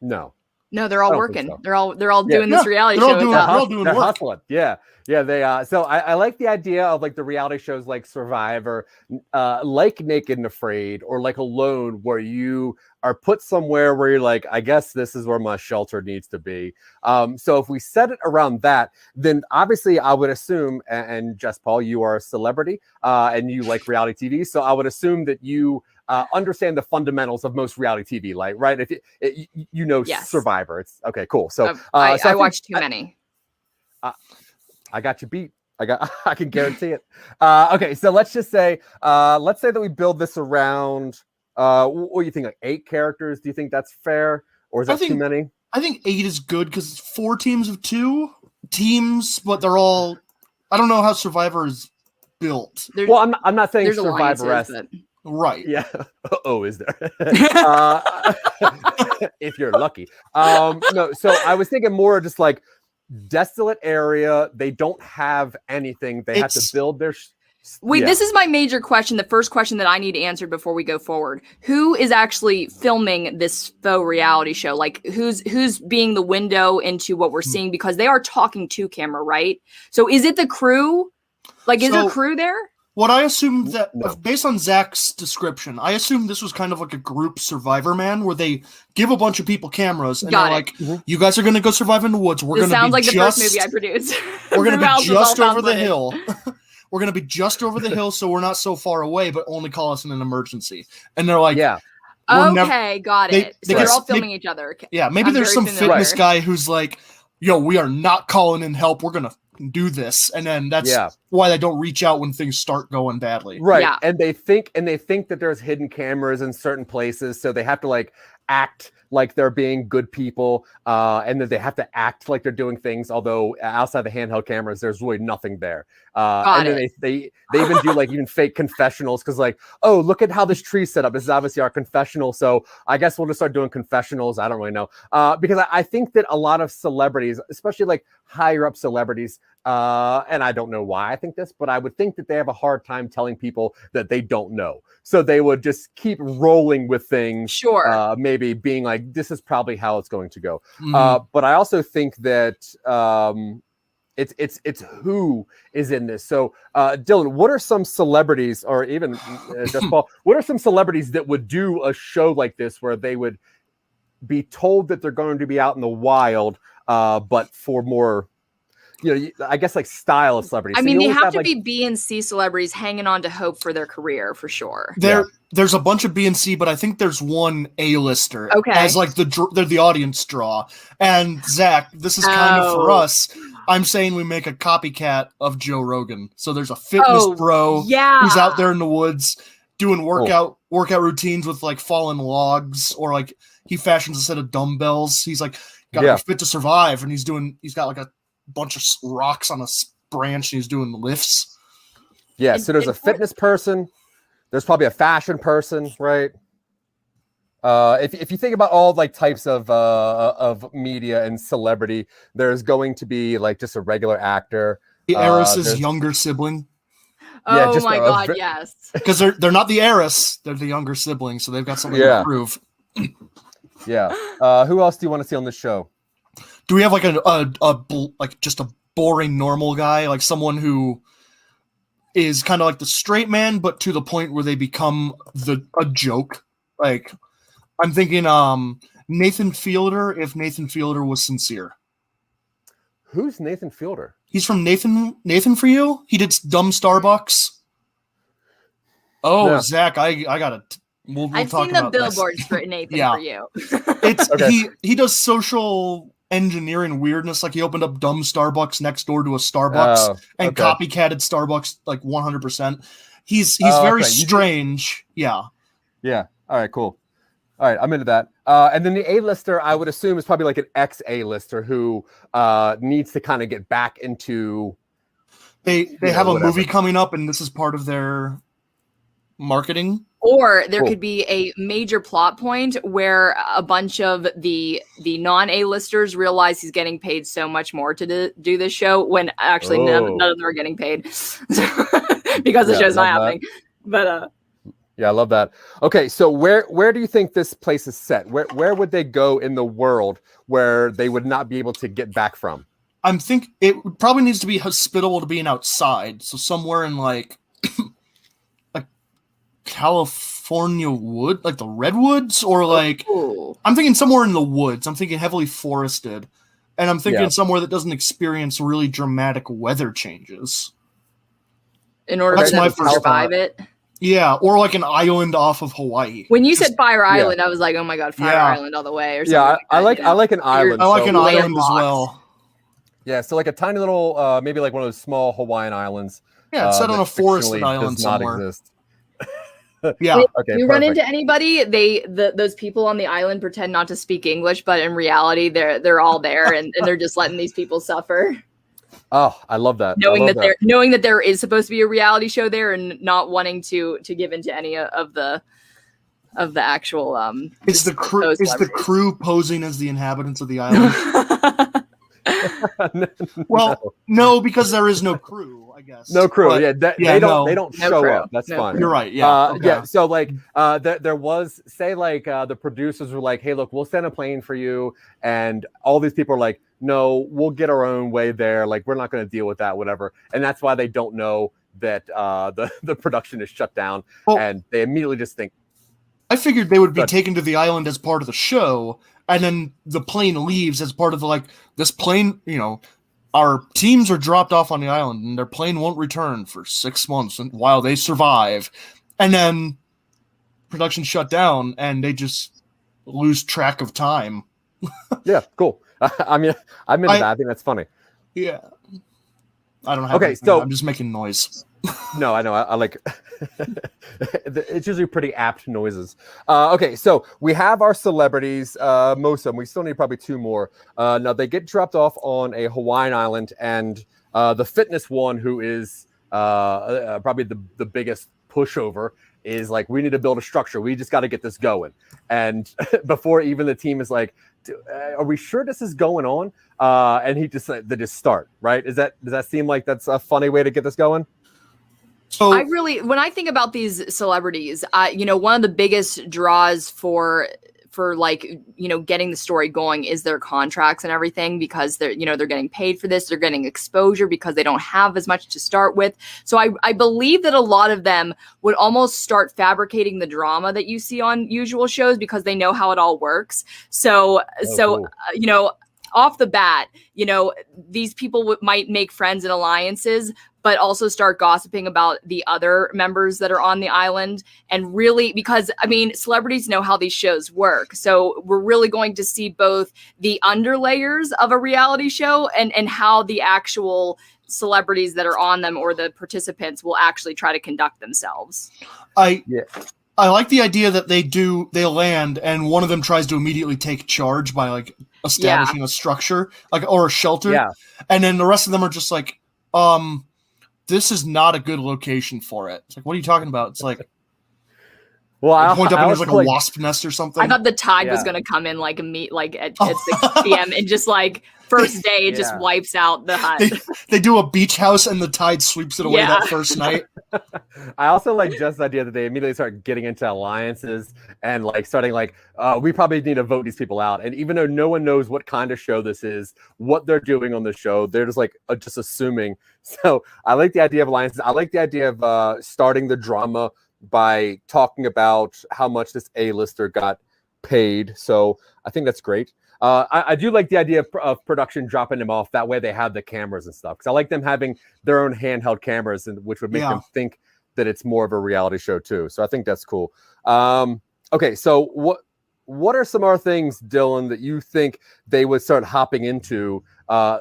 No, they're all working. So. They're all doing this reality show. They're all doing work. Hustling. Yeah. They so I like the idea of like the reality shows like Survivor, like Naked and Afraid, or like Alone, where you are put somewhere where you're like, I guess this is where my shelter needs to be. So if we set it around that, then obviously I would assume, and Jess Paul, you are a celebrity and you like reality TV, so I would assume that you understand the fundamentals of most reality TV, like, right? If you know Survivor, it's okay, cool. So I watched too many. I got you beat. I can guarantee it. Okay, so let's just say, that we build this around. What do you think? Like 8 characters? Do you think that's fair, or is that too many? I think 8 is good because it's 4 teams of 2 teams, but they're all. I don't know how Survivor is built. Well, I'm not saying Survivor-esque. Right. Yeah. Oh, is there? If you're lucky. No. So I was thinking more just like desolate area. They don't have anything. They have to build their. Wait, this is my major question. The first question that I need answered before we go forward. Who is actually filming this faux reality show? Like who's being the window into what we're seeing? Because they are talking to camera, right? So is it the crew? Like, is there crew there? What I assumed that, based on Zach's description, I assumed this was kind of like a group Survivor Man, where they give a bunch of people cameras, and they're like, you guys are going to go survive in the woods. We're going to be sounds like the first movie I produced. We're going to be just over the hill. We're going to be just over the hill, so we're not so far away, but only call us in an emergency. And they're like, okay, got it. So they're all filming each other. Yeah, maybe there's some fitness guy who's like, yo, we are not calling in help. We're going to do this, and then that's why they don't reach out when things start going badly, right? And they think that there's hidden cameras in certain places, so they have to like act like they're being good people, and that they have to act like they're doing things, although outside the handheld cameras there's really nothing there. And then they even do like even fake confessionals, because like, oh, look at how this tree's set up, this is obviously our confessional, so I guess we'll just start doing confessionals. I don't really know, because I think that a lot of celebrities, especially like higher up celebrities, and I don't know why I think this, but I would think that they have a hard time telling people that they don't know. So they would just keep rolling with things. Sure. Maybe being like, this is probably how it's going to go. But I also think that it's who is in this. So Dylan, what are some celebrities, or even just Paul, what are some celebrities that would do a show like this where they would be told that they're going to be out in the wild, but for more, I guess like style of celebrities. I mean, they have to be B and C celebrities hanging on to hope for their career, for sure. There's a bunch of B and C, but I think there's one A-lister as like they're the audience draw. And Zach, this is kind of for us. I'm saying we make a copycat of Joe Rogan. So there's a fitness bro who's out there in the woods doing workout routines with like fallen logs, or like he fashions a set of dumbbells. He's like got to be fit to survive, and he's got like a bunch of rocks on a branch, and he's doing lifts. So there's a fitness person, there's probably a fashion person, right? If you think about all like types of media and celebrity, there's going to be like just a regular actor. The heiress's there's- younger sibling. Yeah, Oh just my a god, ve- yes. Because they're not the heiress, they're the younger sibling, so they've got something Yeah. to prove. Yeah. Who else do you want to see on the show? Do we have like like just a boring normal guy, like someone who is kind of like the straight man, but to the point where they become a joke? Like, I'm thinking Nathan Fielder, if Nathan Fielder was sincere. Who's Nathan Fielder? He's from Nathan for You. He did Dumb Starbucks. Oh, No. Zach, I gotta. We'll I've talk seen the about this. billboards for Nathan Yeah. for You. It's Okay. he does social engineering weirdness. Like he opened up Dumb Starbucks next door to a Starbucks Oh, and okay. copycatted Starbucks like 100%. He's Oh, very okay. strange. Yeah. Yeah. All right, cool. All right, I'm into that. And then the A-lister, I would assume, is probably like an ex-A-lister who needs to kind of get back into. They have a whatever. movie coming up, and this is part of their marketing. Or there Cool. could be a major plot point where a bunch of the non-A-listers realize he's getting paid so much more to do this show when actually none of them are getting paid because the Yeah, show's not love that. happening. But Yeah, I love that. Okay, so where do you think this place is set? Where would they go in the world where they would not be able to get back from? I'm think it probably needs to be hospitable to being outside. So somewhere in like California wood, like the redwoods, or like ooh. I'm thinking somewhere in the woods. I'm thinking heavily forested, and I'm thinking Yeah. somewhere that doesn't experience really dramatic weather changes. In order That's for my them to first survive thought. it. Yeah, or like an island off of Hawaii. When you Just- said Fire Island, I was like, oh my god, Fire Yeah. Island all the way, or something. Yeah, I like that, you know? an island. I like so- an island as landlocked. well. Yeah, so like a tiny little, maybe like one of those small Hawaiian islands. Yeah, it's set on that a forested fictionally island does not somewhere. exist. Yeah, Okay, you run perfect. into anybody, those people on the island pretend not to speak English, but in reality, they're all there, and they're just letting these people suffer, Oh, I love that. knowing that there is supposed to be a reality show there, and not wanting to give into any of the actual is the crew those is the celebrities. crew posing as the inhabitants of the island? Well, no, because there is no crew, I guess. No crew. But- Yeah, they no. don't No show crew. up. That's No fine. crew. You're right. Yeah. Okay. Yeah. So like, there was say like the producers were like, "Hey, look, we'll send a plane for you," and all these people are like, "No, we'll get our own way there. Like, we're not going to deal with that, whatever." And that's why they don't know that the production is shut down, Well- and they immediately just think, I figured they would be Good. taken to the island as part of the show, and then the plane leaves as part of the this plane. Our teams are dropped off on the island, and their plane won't return for 6 months, and while they survive, and then production shut down, and they just lose track of time. "Yeah, cool." I mean, I'm into that. I think that's funny. Yeah, I don't have. Okay, anything. so- I'm just making noise. No, I know. I like. It's usually pretty apt noises. Okay, so we have our celebrities. Most of them. We still need probably two more. Now they get dropped off on a Hawaiian island, and the fitness one, who is probably the biggest pushover, is like, we need to build a structure. We just got to get this going. And before even the team is like, are we sure this is going on? And they just start, right? Does that seem like that's a funny way to get this going? So when I think about these celebrities, one of the biggest draws for getting the story going is their contracts and everything, because they're getting paid for this. They're getting exposure because they don't have as much to start with. So I believe that a lot of them would almost start fabricating the drama that you see on usual shows because they know how it all works. So Cool. off the bat, these people might make friends and alliances, but also start gossiping about the other members that are on the island. And really, because celebrities know how these shows work. So we're really going to see both the underlayers of a reality show and how the actual celebrities that are on them or the participants will actually try to conduct themselves. I like the idea that they land and one of them tries to immediately take charge by establishing a structure or a shelter. Yeah. And then the rest of them are just like, this is not a good location for it. It's like, what are you talking about? It's like, Well, Like, point up I and there's also like a wasp nest or something. I thought the tide was Yeah. going to come in like at 6 p.m. and just like first day, it just Yeah. wipes out the hut. They do a beach house and the tide sweeps it away Yeah. that first night. I also like just the idea that they immediately start getting into alliances and like starting like, we probably need to vote these people out. And even though no one knows what kind of show this is, what they're doing on the show, they're just like just assuming. So I like the idea of alliances. I like the idea of starting the drama by talking about how much this A-lister got paid. So I think that's great. I do like the idea of production dropping them off. That way they have the cameras and stuff. Because I like them having their own handheld cameras, and which would make them think that it's more of a reality show too. So I think that's cool. Okay, so what are some other things, Dylan, that you think they would start hopping into? Oh,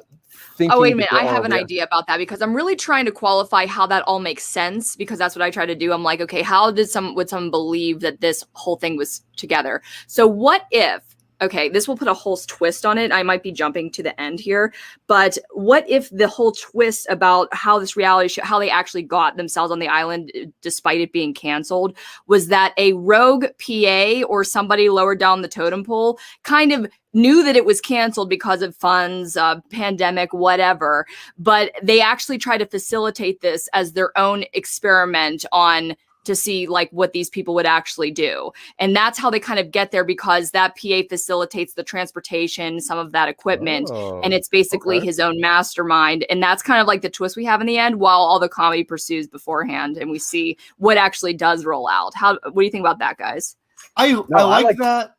wait a minute. I have an idea about that because I'm really trying to qualify how that all makes sense because that's what I try to do. I'm like, okay, how would someone believe that this whole thing was together? So what if, okay, this will put a whole twist on it. I might be jumping to the end here, but what if the whole twist about how this reality show, how they actually got themselves on the island despite it being canceled, was that a rogue PA or somebody lower down the totem pole kind of knew that it was canceled because of funds, pandemic, whatever, but they actually try to facilitate this as their own experiment on to see like what these people would actually do. And that's how they kind of get there because that PA facilitates the transportation, some of that equipment, and it's basically his own mastermind. And that's kind of like the twist we have in the end while all the comedy pursues beforehand and we see what actually does roll out. What do you think about that, guys? I like that.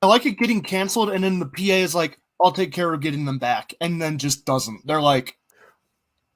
I like it getting canceled and then the PA is like, I'll take care of getting them back, and then just doesn't. They're like,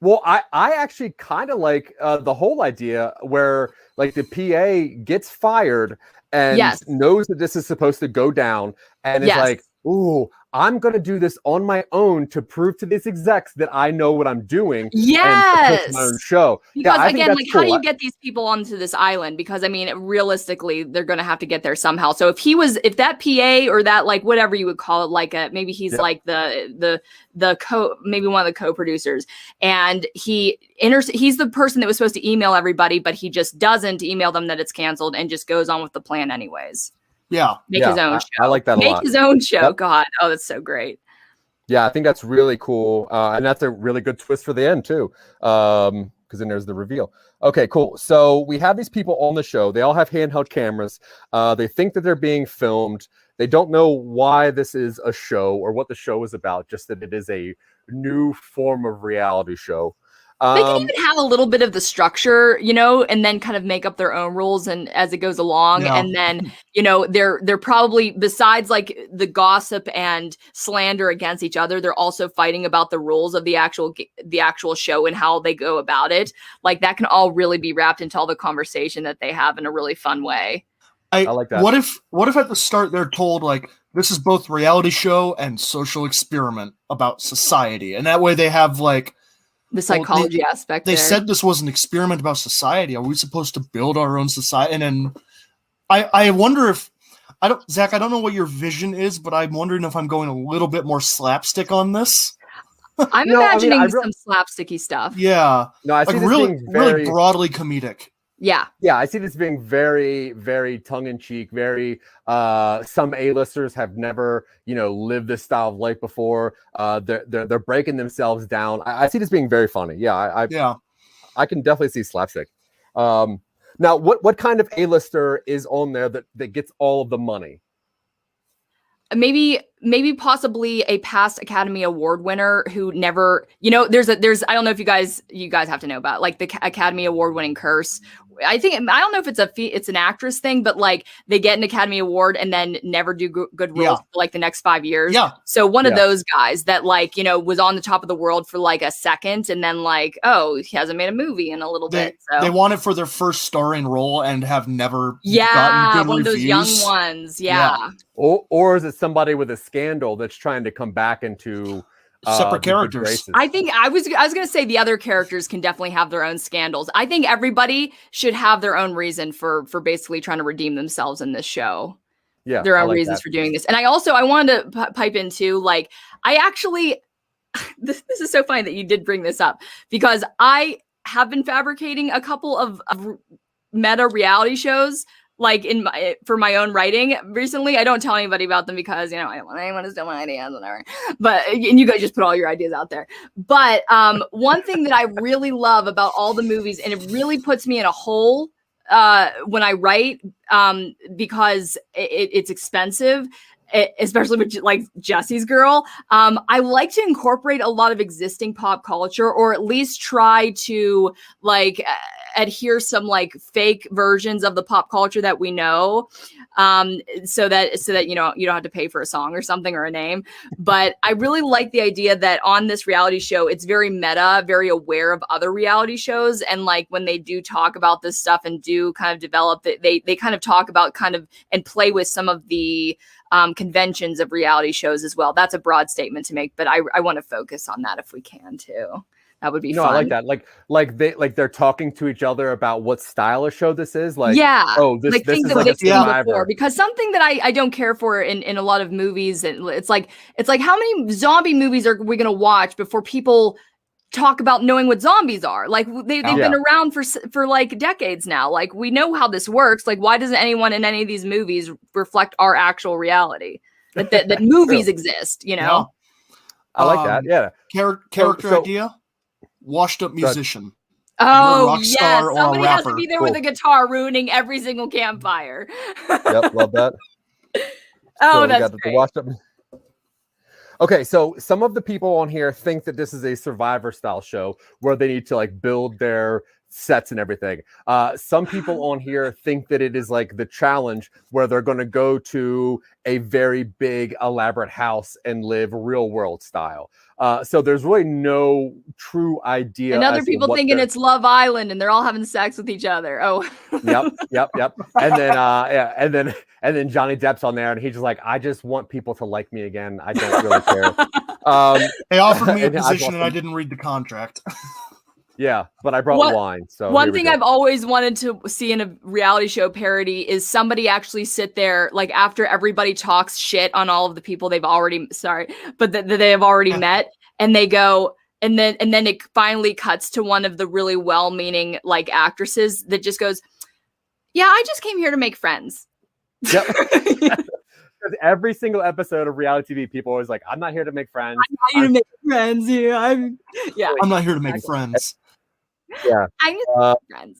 well, I actually kind of like the whole idea where like the PA gets fired and knows that this is supposed to go down and is like, ooh, I'm going to do this on my own to prove to these execs that I know what I'm doing. Yes. And my own show. Because again, like how do you get these people onto this island? Because I mean, realistically, they're going to have to get there somehow. So if that PA or that like whatever you would call it, like maybe he's like maybe one of the co-producers, and he's the person that was supposed to email everybody, but he just doesn't email them that it's canceled and just goes on with the plan anyways. Yeah. Make his own show. I like that a lot. Make his own show. Yep. God. Oh, that's so great. Yeah, I think that's really cool. And that's a really good twist for the end, too. Because then there's the reveal. Okay, cool. So we have these people on the show. They all have handheld cameras. They think that they're being filmed. They don't know why this is a show or what the show is about, just that it is a new form of reality show. They can even have a little bit of the structure, and then kind of make up their own rules and as it goes along. Yeah. And then, they're probably, besides like the gossip and slander against each other, they're also fighting about the rules of the actual show and how they go about it. Like that can all really be wrapped into all the conversation that they have in a really fun way. I like that. What if at the start they're told like, this is both reality show and social experiment about society. And that way they have like, the psychology aspect. They said this was an experiment about society. Are we supposed to build our own society? And then I wonder if Zach, I don't know what your vision is, but I'm wondering if I'm going a little bit more slapstick on this. I'm imagining some slapsticky stuff. Yeah. No, I see like really broadly comedic. Yeah. Yeah, I see this being very, very tongue-in-cheek, very some A-listers have never, lived this style of life before. They're breaking themselves down. I see this being very funny. Yeah, I can definitely see slapstick. Now, what kind of A-lister is on there that gets all of the money? Maybe possibly a past Academy Award winner who never, there's I don't know if you guys have to know about like the Academy Award winning curse. I don't know if it's an actress thing, but like they get an Academy Award and then never do good roles for like the next 5 years. Yeah. So one of those guys that like, was on the top of the world for like a second and then like, oh, he hasn't made a movie in a little bit. So they want it for their first starring role and have never gotten good one reviews. Of those young ones. Yeah. Or is it somebody with a scandal that's trying to come back into separate characters? I think I was going to say the other characters can definitely have their own scandals. I think everybody should have their own reason for basically trying to redeem themselves in this show. Yeah, their own reasons for doing this. And I wanted to pipe in too. Like I actually, this is so funny that you did bring this up because I have been fabricating a couple of meta reality shows like for my own writing recently. I don't tell anybody about them because, I don't want anyone to steal my ideas, whatever. But, and you guys just put all your ideas out there. But one thing that I really love about all the movies, and it really puts me in a hole when I write, because it's expensive, especially with like Jesse's Girl. I like to incorporate a lot of existing pop culture, or at least try to like adhere some like fake versions of the pop culture that we know, so that you don't have to pay for a song or something or a name. But I really like the idea that on this reality show, it's very meta, very aware of other reality shows, and like when they do talk about this stuff and do kind of develop it, they kind of talk about kind of and play with some of the conventions of reality shows as well. That's a broad statement to make, but I want to focus on that if we can too. That would be fun. I like that. Like they're talking to each other about what style of show this is. Like, yeah, oh, this like is things like that a Survivor. before, because something that I don't care for in a lot of movies, and it's like how many zombie movies are we going to watch before people talk about knowing what zombies are? Like they've been around for like decades now. Like we know how this works. Like why doesn't anyone in any of these movies reflect our actual reality? That movies exist, I like that. Yeah. Character idea. Washed up musician. Oh, rock star or somebody a has to rapper. be there with a guitar ruining every single campfire. Yep, love that. Oh, that's great. Washed up. Okay, so some of the people on here think that this is a Survivor style show where they need to like build their sets and everything. Some people on here think that it is like the challenge where they're going to go to a very big elaborate house and live real world style. So there's really no true idea. And other people thinking it's Love Island and they're all having sex with each other. Oh, yep. And then and then Johnny Depp's on there and he's just like, I just want people to like me again. I don't really care. They offered me a position and I didn't read the contract. Yeah, but I brought wine. So one thing I've always wanted to see in a reality show parody is somebody actually sit there, like after everybody talks shit on all of the people they've already, that they have already met, and they go, and then it finally cuts to one of the really well-meaning like actresses that just goes, "Yeah, I just came here to make friends." Yep. Every single episode of reality TV, people are always like, I'm not here to make friends. I'm not here to make friends. I'm not here to make friends. Yeah. I'm just friends.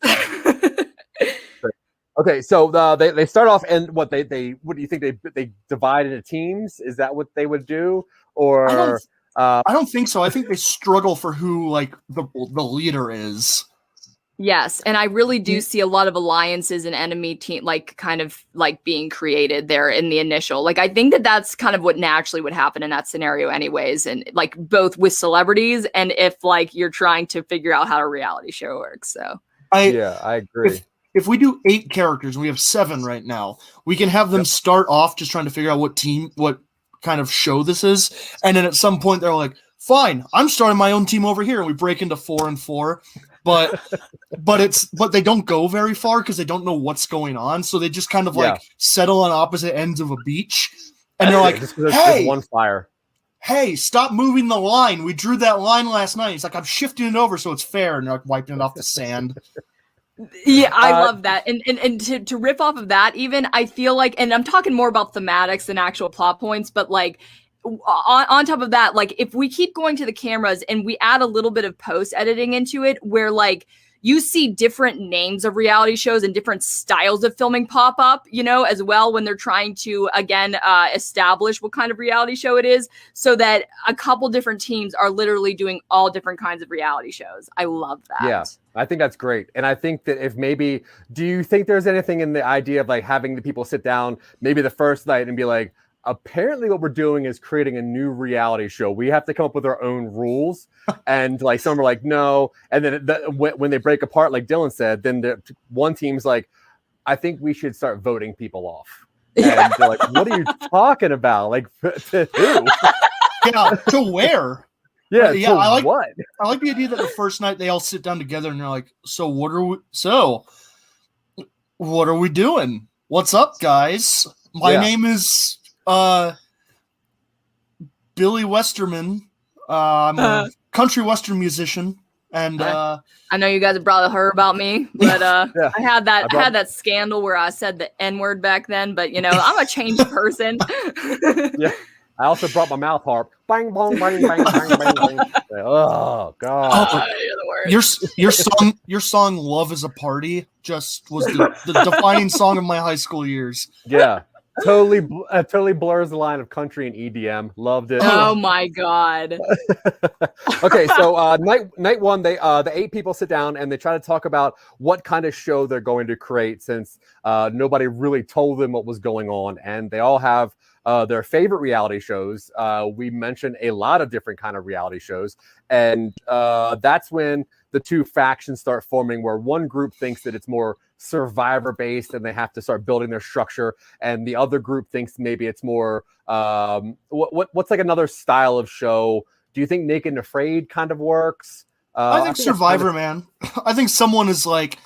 Okay, so they start off and what do you think they divide into teams? Is that what they would do? Or I don't think so. I think they struggle for who like the leader is. Yes, and I really do see a lot of alliances and enemy team like kind of like being created there in the initial. Like I think that's kind of what naturally would happen in that scenario anyways, and like both with celebrities and if like you're trying to figure out how a reality show works. So I agree. If we do 8 characters and we have 7 right now, we can have them start off just trying to figure out what kind of show this is, and then at some point they're like, fine, I'm starting my own team over here, and we break into 4 and 4. But they don't go very far because they don't know what's going on. So they just kind of like settle on opposite ends of a beach, and they're like, "Hey, one fire. Hey, stop moving the line. We drew that line last night." He's like, "I'm shifting it over so it's fair," and they're like wiping it off the sand. Yeah, I love that. And to riff off of that, even I feel like, and I'm talking more about thematics than actual plot points, but like. On top of that, like if we keep going to the cameras and we add a little bit of post editing into it, where like you see different names of reality shows and different styles of filming pop up, as well when they're trying to again establish what kind of reality show it is, so that a couple different teams are literally doing all different kinds of reality shows. I love that. Yeah, I think that's great. And I think that do you think there's anything in the idea of like having the people sit down maybe the first night and be like, apparently what we're doing is creating a new reality show. We have to come up with our own rules. And like some are like, no. And then when they break apart, like Dylan said, then one team's like, I think we should start voting people off. And they're like, what are you talking about? Like to who? Yeah, to where? Yeah, I like what? I like the idea that the first night they all sit down together and they're like, so what are we doing? What's up, guys? My name is Billy Westerman. I'm a country western musician. And I know you guys have probably heard about me, but Yeah. I had that scandal where I said the N-word back then, but I'm a changed person. Yeah. I also brought my mouth harp. Bang, bang, bang, bang, bang, bang, bang. Oh God. You're the worst. your song "Love Is a Party" just was the defining song of my high school years. Yeah. Totally blurs the line of country and EDM. Loved it. Oh my God. Okay, so night one, the 8 people sit down and they try to talk about what kind of show they're going to create, since nobody really told them what was going on, and they all have their favorite reality shows. We mentioned a lot of different kind of reality shows, and that's when the two factions start forming, where one group thinks that it's more survivor based and they have to start building their structure, and the other group thinks maybe it's more what's like another style of show. Do you think Naked and Afraid kind of works? I think Survivor, man. I think someone is like,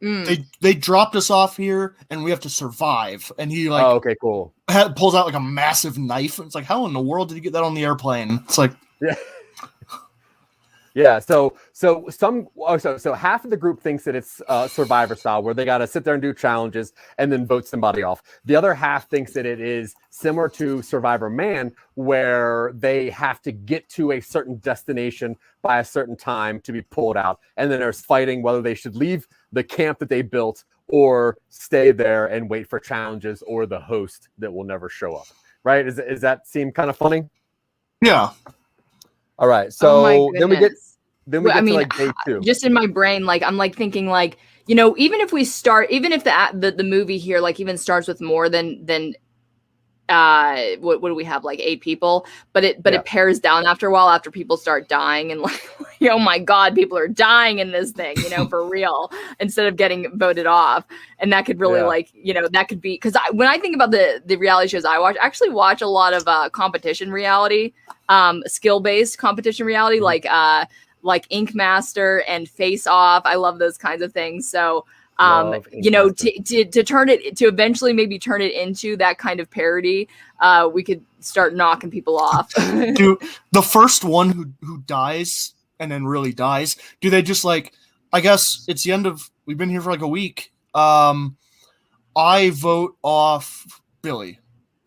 they dropped us off here and we have to survive. And he like, okay, cool. Pulls out like a massive knife. And it's like, how in the world did you get that on the airplane? It's like, yeah. Yeah, so half of the group thinks that it's Survivor style, where they got to sit there and do challenges and then vote somebody off. The other half thinks that it is similar to Survivor Man, where they have to get to a certain destination by a certain time to be pulled out, and then there's fighting whether they should leave the camp that they built or stay there and wait for challenges or the host that will never show up. Right? Is that seem kind of funny? yeah. All right, so then we get to like day 2. Just in my brain, like I'm like thinking like, even if the movie here like even starts with more than what do we have, like 8 people, but it pares down after a while, after people start dying, and like oh my God, people are dying in this thing, for real, instead of getting voted off. And that could really that could be, because when I think about the reality shows I actually watch a lot of competition reality, skill-based competition reality, like Ink Master and Face Off. I love those kinds of things. So to eventually maybe turn it into that kind of parody, we could start knocking people off. Do the first one who dies and then really dies, do they just like, I guess it's the end of, we've been here for like a week, I vote off Billy.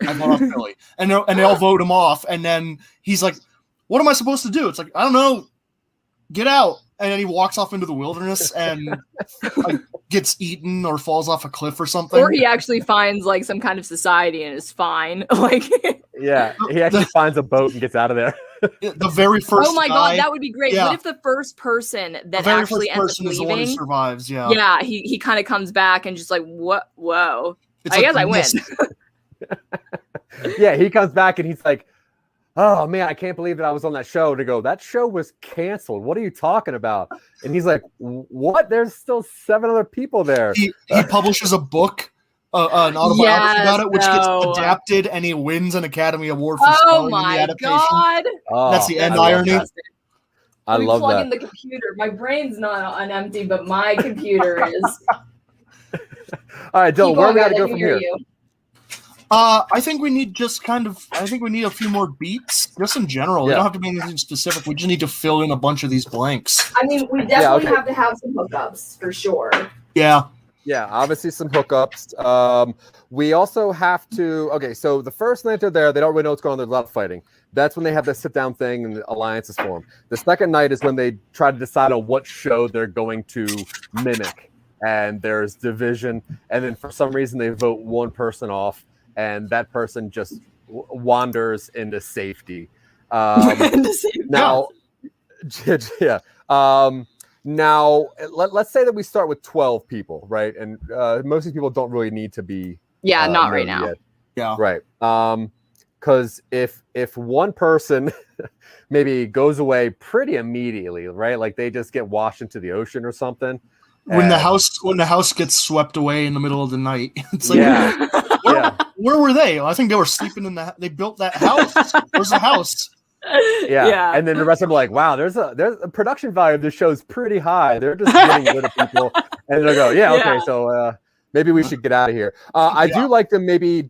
And they all vote him off, and then he's like, what am I supposed to do? It's like, I don't know, get out. And then he walks off into the wilderness and like, gets eaten or falls off a cliff or something. Or he actually finds like some kind of society and is fine. Like, yeah, he actually finds a boat and gets out of there. The very first. Oh my God, that would be great. Yeah. What if the first person that actually ends up leaving, is the one who survives? Yeah. Yeah, he kind of comes back and just like, what? Whoa. I guess I win. Yeah, he comes back and he's like, oh man, I can't believe that I was on that show. To go, that show was canceled. What are you talking about? And he's like, what? There's still 7 other people there. He publishes a book, an autobiography about it, which gets adapted, and he wins an Academy Award for oh my God. That's the end irony. I love plug that. in the computer. My brain's not on empty, but my computer is. All right, Dylan, where do we got to go from here? I think we need a few more beats, just in general. Yeah. They don't have to be anything specific. We just need to fill in a bunch of these blanks. I mean, we definitely have to have some hookups for sure. Yeah. Yeah, obviously some hookups. We also have to. Okay, so the first night they're there, they don't really know what's going on. There's a lot of fighting. That's when they have the sit-down thing and the alliances form. The second night is when they try to decide on what show they're going to mimic, and there's division. And then for some reason they vote one person off, and that person just wanders into safety. Now, yeah. Now, let's say that we start with 12 people, right? And most of these people don't really need to be. Yeah, not right now. Yet. Yeah. Right. Because if one person maybe goes away pretty immediately, right? Like they just get washed into the ocean or something. When the house gets swept away in the middle of the night, it's like, where were they? I think they were sleeping they built that house. Where's the house? Yeah. And then the rest of them are like, wow, there's a production value of this show is pretty high. They're just getting rid of people. And they'll go, okay, so maybe we should get out of here. I do like them maybe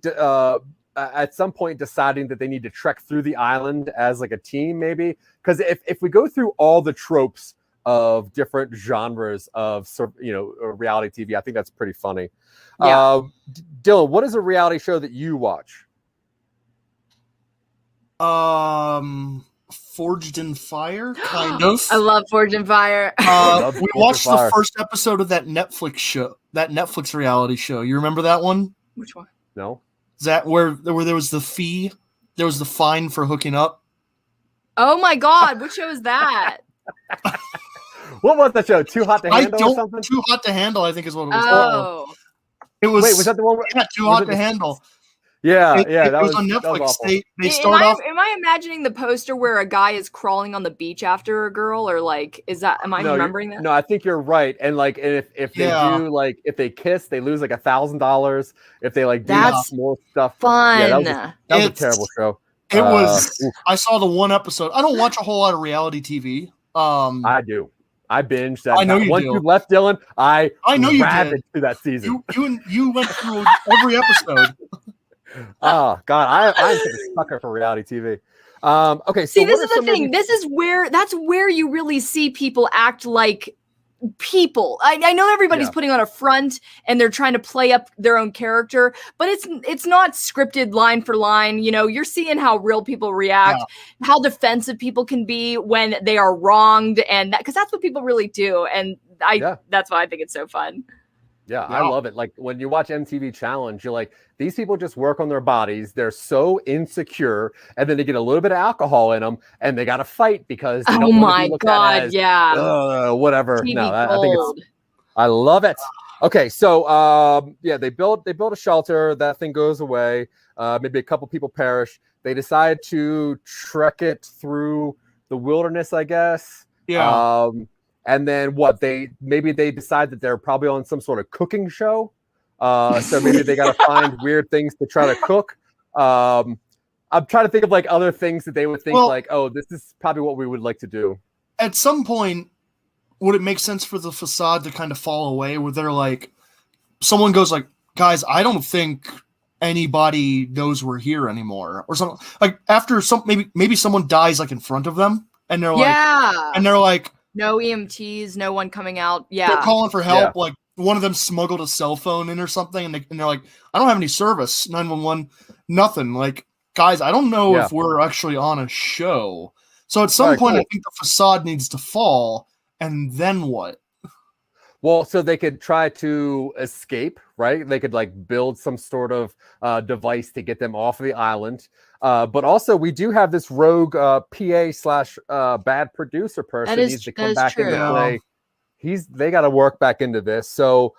at some point deciding that they need to trek through the island as like a team, maybe. Because if we go through all the tropes of different genres of reality TV. I think that's pretty funny. Yeah. Dylan, what is a reality show that you watch? Forged in Fire, kind of. I love Forge and Fire. We watched the first episode of that Netflix reality show. You remember that one? Which one? No. Is that where there was the fee? There was the fine for hooking up. Oh my God! What show is that? What was that show? Too Hot to Handle or something? Too Hot to Handle, I think is what it was. Oh. It was. Wait, was that the one? Yeah, Too Hot to Handle. Yeah, It was on Netflix. They start off. Am I imagining the poster where a guy is crawling on the beach after a girl, or like, is that? Am I remembering that? No, I think you're right. And like, if they do if they kiss, they lose like $1,000. If they like do more stuff, fun. That was a terrible show. It was. I saw the one episode. I don't watch a whole lot of reality TV. I do. I binged that. I know you Once do. you left, Dylan, I know you ravaged did through that season. You went through every episode. Oh God, I'm such a sucker for reality TV. Okay, so see, this is the thing. That's where you really see people act like people. I know everybody's putting on a front and they're trying to play up their own character, but it's not scripted line for line. You know, you're seeing how real people react, how defensive people can be when they are wronged, and because that's what people really do. And that's why I think it's so fun. Yeah, I love it. Like when you watch MTV Challenge, you're like, these people just work on their bodies. They're so insecure, and then they get a little bit of alcohol in them, and they got to fight because they don't want to be looked at as, whatever. TV no, gold. I think I love it. Okay, so they build a shelter. That thing goes away. Maybe a couple people perish. They decide to trek it through the wilderness, I guess. Yeah. And then maybe they decide that they're probably on some sort of cooking show. So maybe they got to find weird things to try to cook. I'm trying to think of like other things that they would think like, oh, this is probably what we would like to do. At some point, would it make sense for the facade to kind of fall away where they're like, someone goes like, guys, I don't think anybody knows we're here anymore, or something like after maybe someone dies like in front of them and they're like, no EMTs, no one coming out. Yeah. They're calling for help. Like one of them smuggled a cell phone in or something. And they're like, I don't have any service. 911, nothing. Like, guys, I don't know if we're actually on a show. So at some point, I think the facade needs to fall. And then what? Well, so they could try to escape, right? They could like build some sort of device to get them off of the island. But also, we do have this rogue PA/bad producer person needs to come back into play. They got to work back into this. So,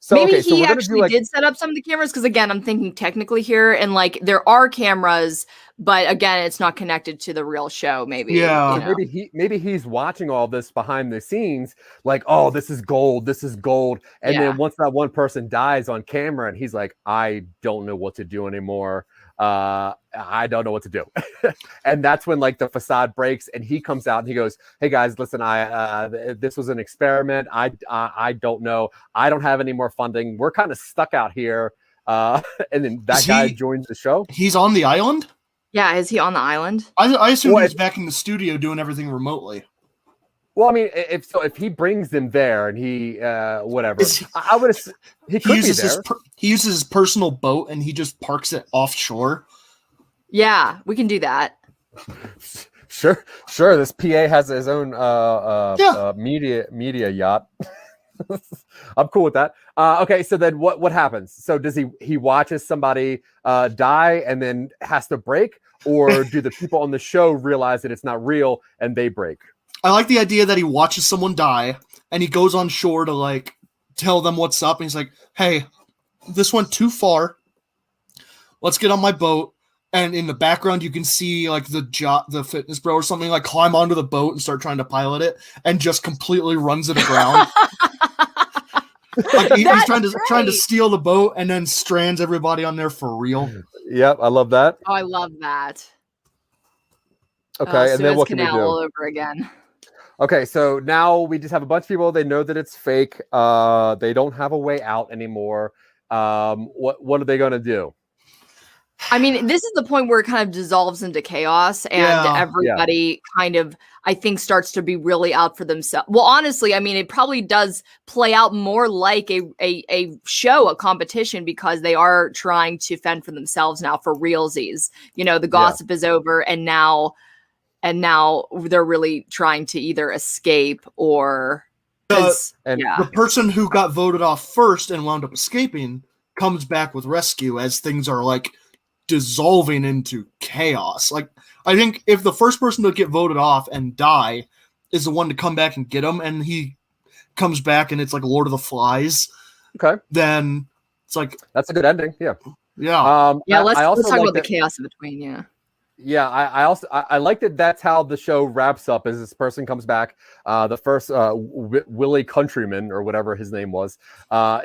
maybe he actually did set up some of the cameras because again, I'm thinking technically here, and like there are cameras, but again, it's not connected to the real show. Maybe, so maybe he's watching all this behind the scenes, like, oh, this is gold, and then once that one person dies on camera, and he's like, I don't know what to do anymore. I don't know what to do. And that's when like the facade breaks and he comes out and he goes, hey guys, listen, this was an experiment. I don't know. I don't have any more funding. We're kind of stuck out here. And then that guy joins the show. He's on the island? Yeah. Is he on the island? I assume he's back in the studio doing everything remotely. Well, I mean, if he brings them there and he whatever, I would assume he could be there. He uses his personal boat and he just parks it offshore. Yeah, we can do that. Sure. This PA has his own media yacht. I'm cool with that. Okay, so then what happens? So does he watches somebody die and then has to break, or do the people on the show realize that it's not real and they break? I like the idea that he watches someone die and he goes on shore to like tell them what's up. And he's like, hey, this went too far. Let's get on my boat. And in the background, you can see like the fitness bro or something like climb onto the boat and start trying to pilot it and just completely runs it aground. Like he's trying to steal the boat and then strands everybody on there for real. Yep, I love that. Oh, I love that. Okay, and then what can we do? All over again. Okay, so now we just have a bunch of people. They know that it's fake. They don't have a way out anymore. What are they going to do? I mean, this is the point where it kind of dissolves into chaos, and everybody kind of, I think, starts to be really out for themselves. Well, honestly, I mean, it probably does play out more like a show, a competition, because they are trying to fend for themselves now for realsies. You know, the gossip is over, and now they're really trying to either escape or the person who got voted off first and wound up escaping comes back with rescue as things are like dissolving into chaos. Like, I think if the first person to get voted off and die is the one to come back and get him, and he comes back and it's like Lord of the Flies, then it's like that's a good ending. Let's talk about the chaos in between. I like that. That's how the show wraps up. As this person comes back, the first Willie Countryman or whatever his name was,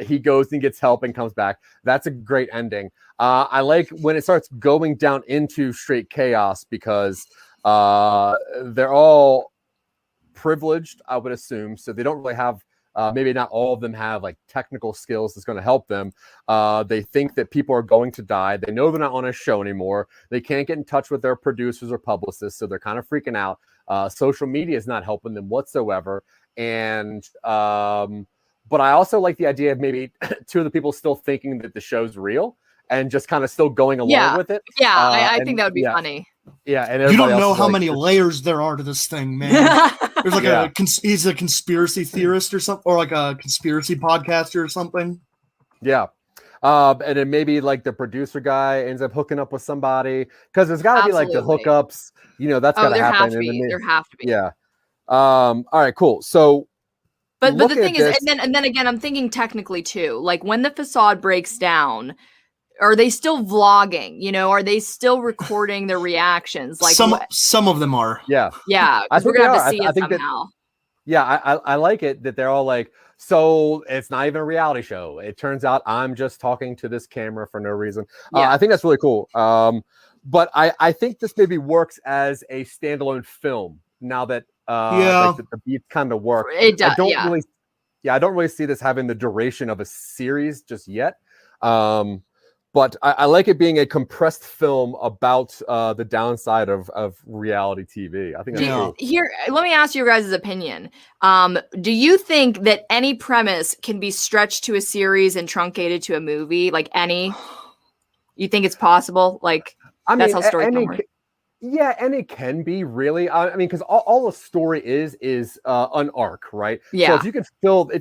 he goes and gets help and comes back. That's a great ending. I like when it starts going down into straight chaos because they're all privileged, I would assume, so they don't really have. Maybe not all of them have like technical skills that's going to help them. They think that people are going to die. They know they're not on a show anymore. They can't get in touch with their producers or publicists, so they're kind of freaking out. Social media is not helping them whatsoever. And but I also like the idea of maybe two of the people still thinking that the show's real and just kind of still going along with it. I think that would be funny. Yeah, and you don't know how many layers there are to this thing, man. There's like he's a conspiracy theorist or something, or like a conspiracy podcaster or something. Yeah, and then maybe like the producer guy ends up hooking up with somebody because there's got to be like the hookups. You know, that's got to happen. There have to be. Yeah. All right. Cool. So. But the thing is, and then again, I'm thinking technically too. Like when the facade breaks down. Are they still vlogging? You know, are they still recording their reactions? Like some of them are. Yeah. We're gonna have to see it somehow. I like it that they're all like, so it's not even a reality show. It turns out I'm just talking to this camera for no reason. I think that's really cool. But I think this maybe works as a standalone film now that like the beats kind of work. It does. I don't really see this having the duration of a series just yet. But I like it being a compressed film about the downside of reality TV. I think that's cool. Here, let me ask your guys' opinion. Do you think that any premise can be stretched to a series and truncated to a movie? Like any? You think it's possible? Like that's how storytelling works. Yeah, and it can be really. I mean, because all a story is an arc, right? Yeah. So if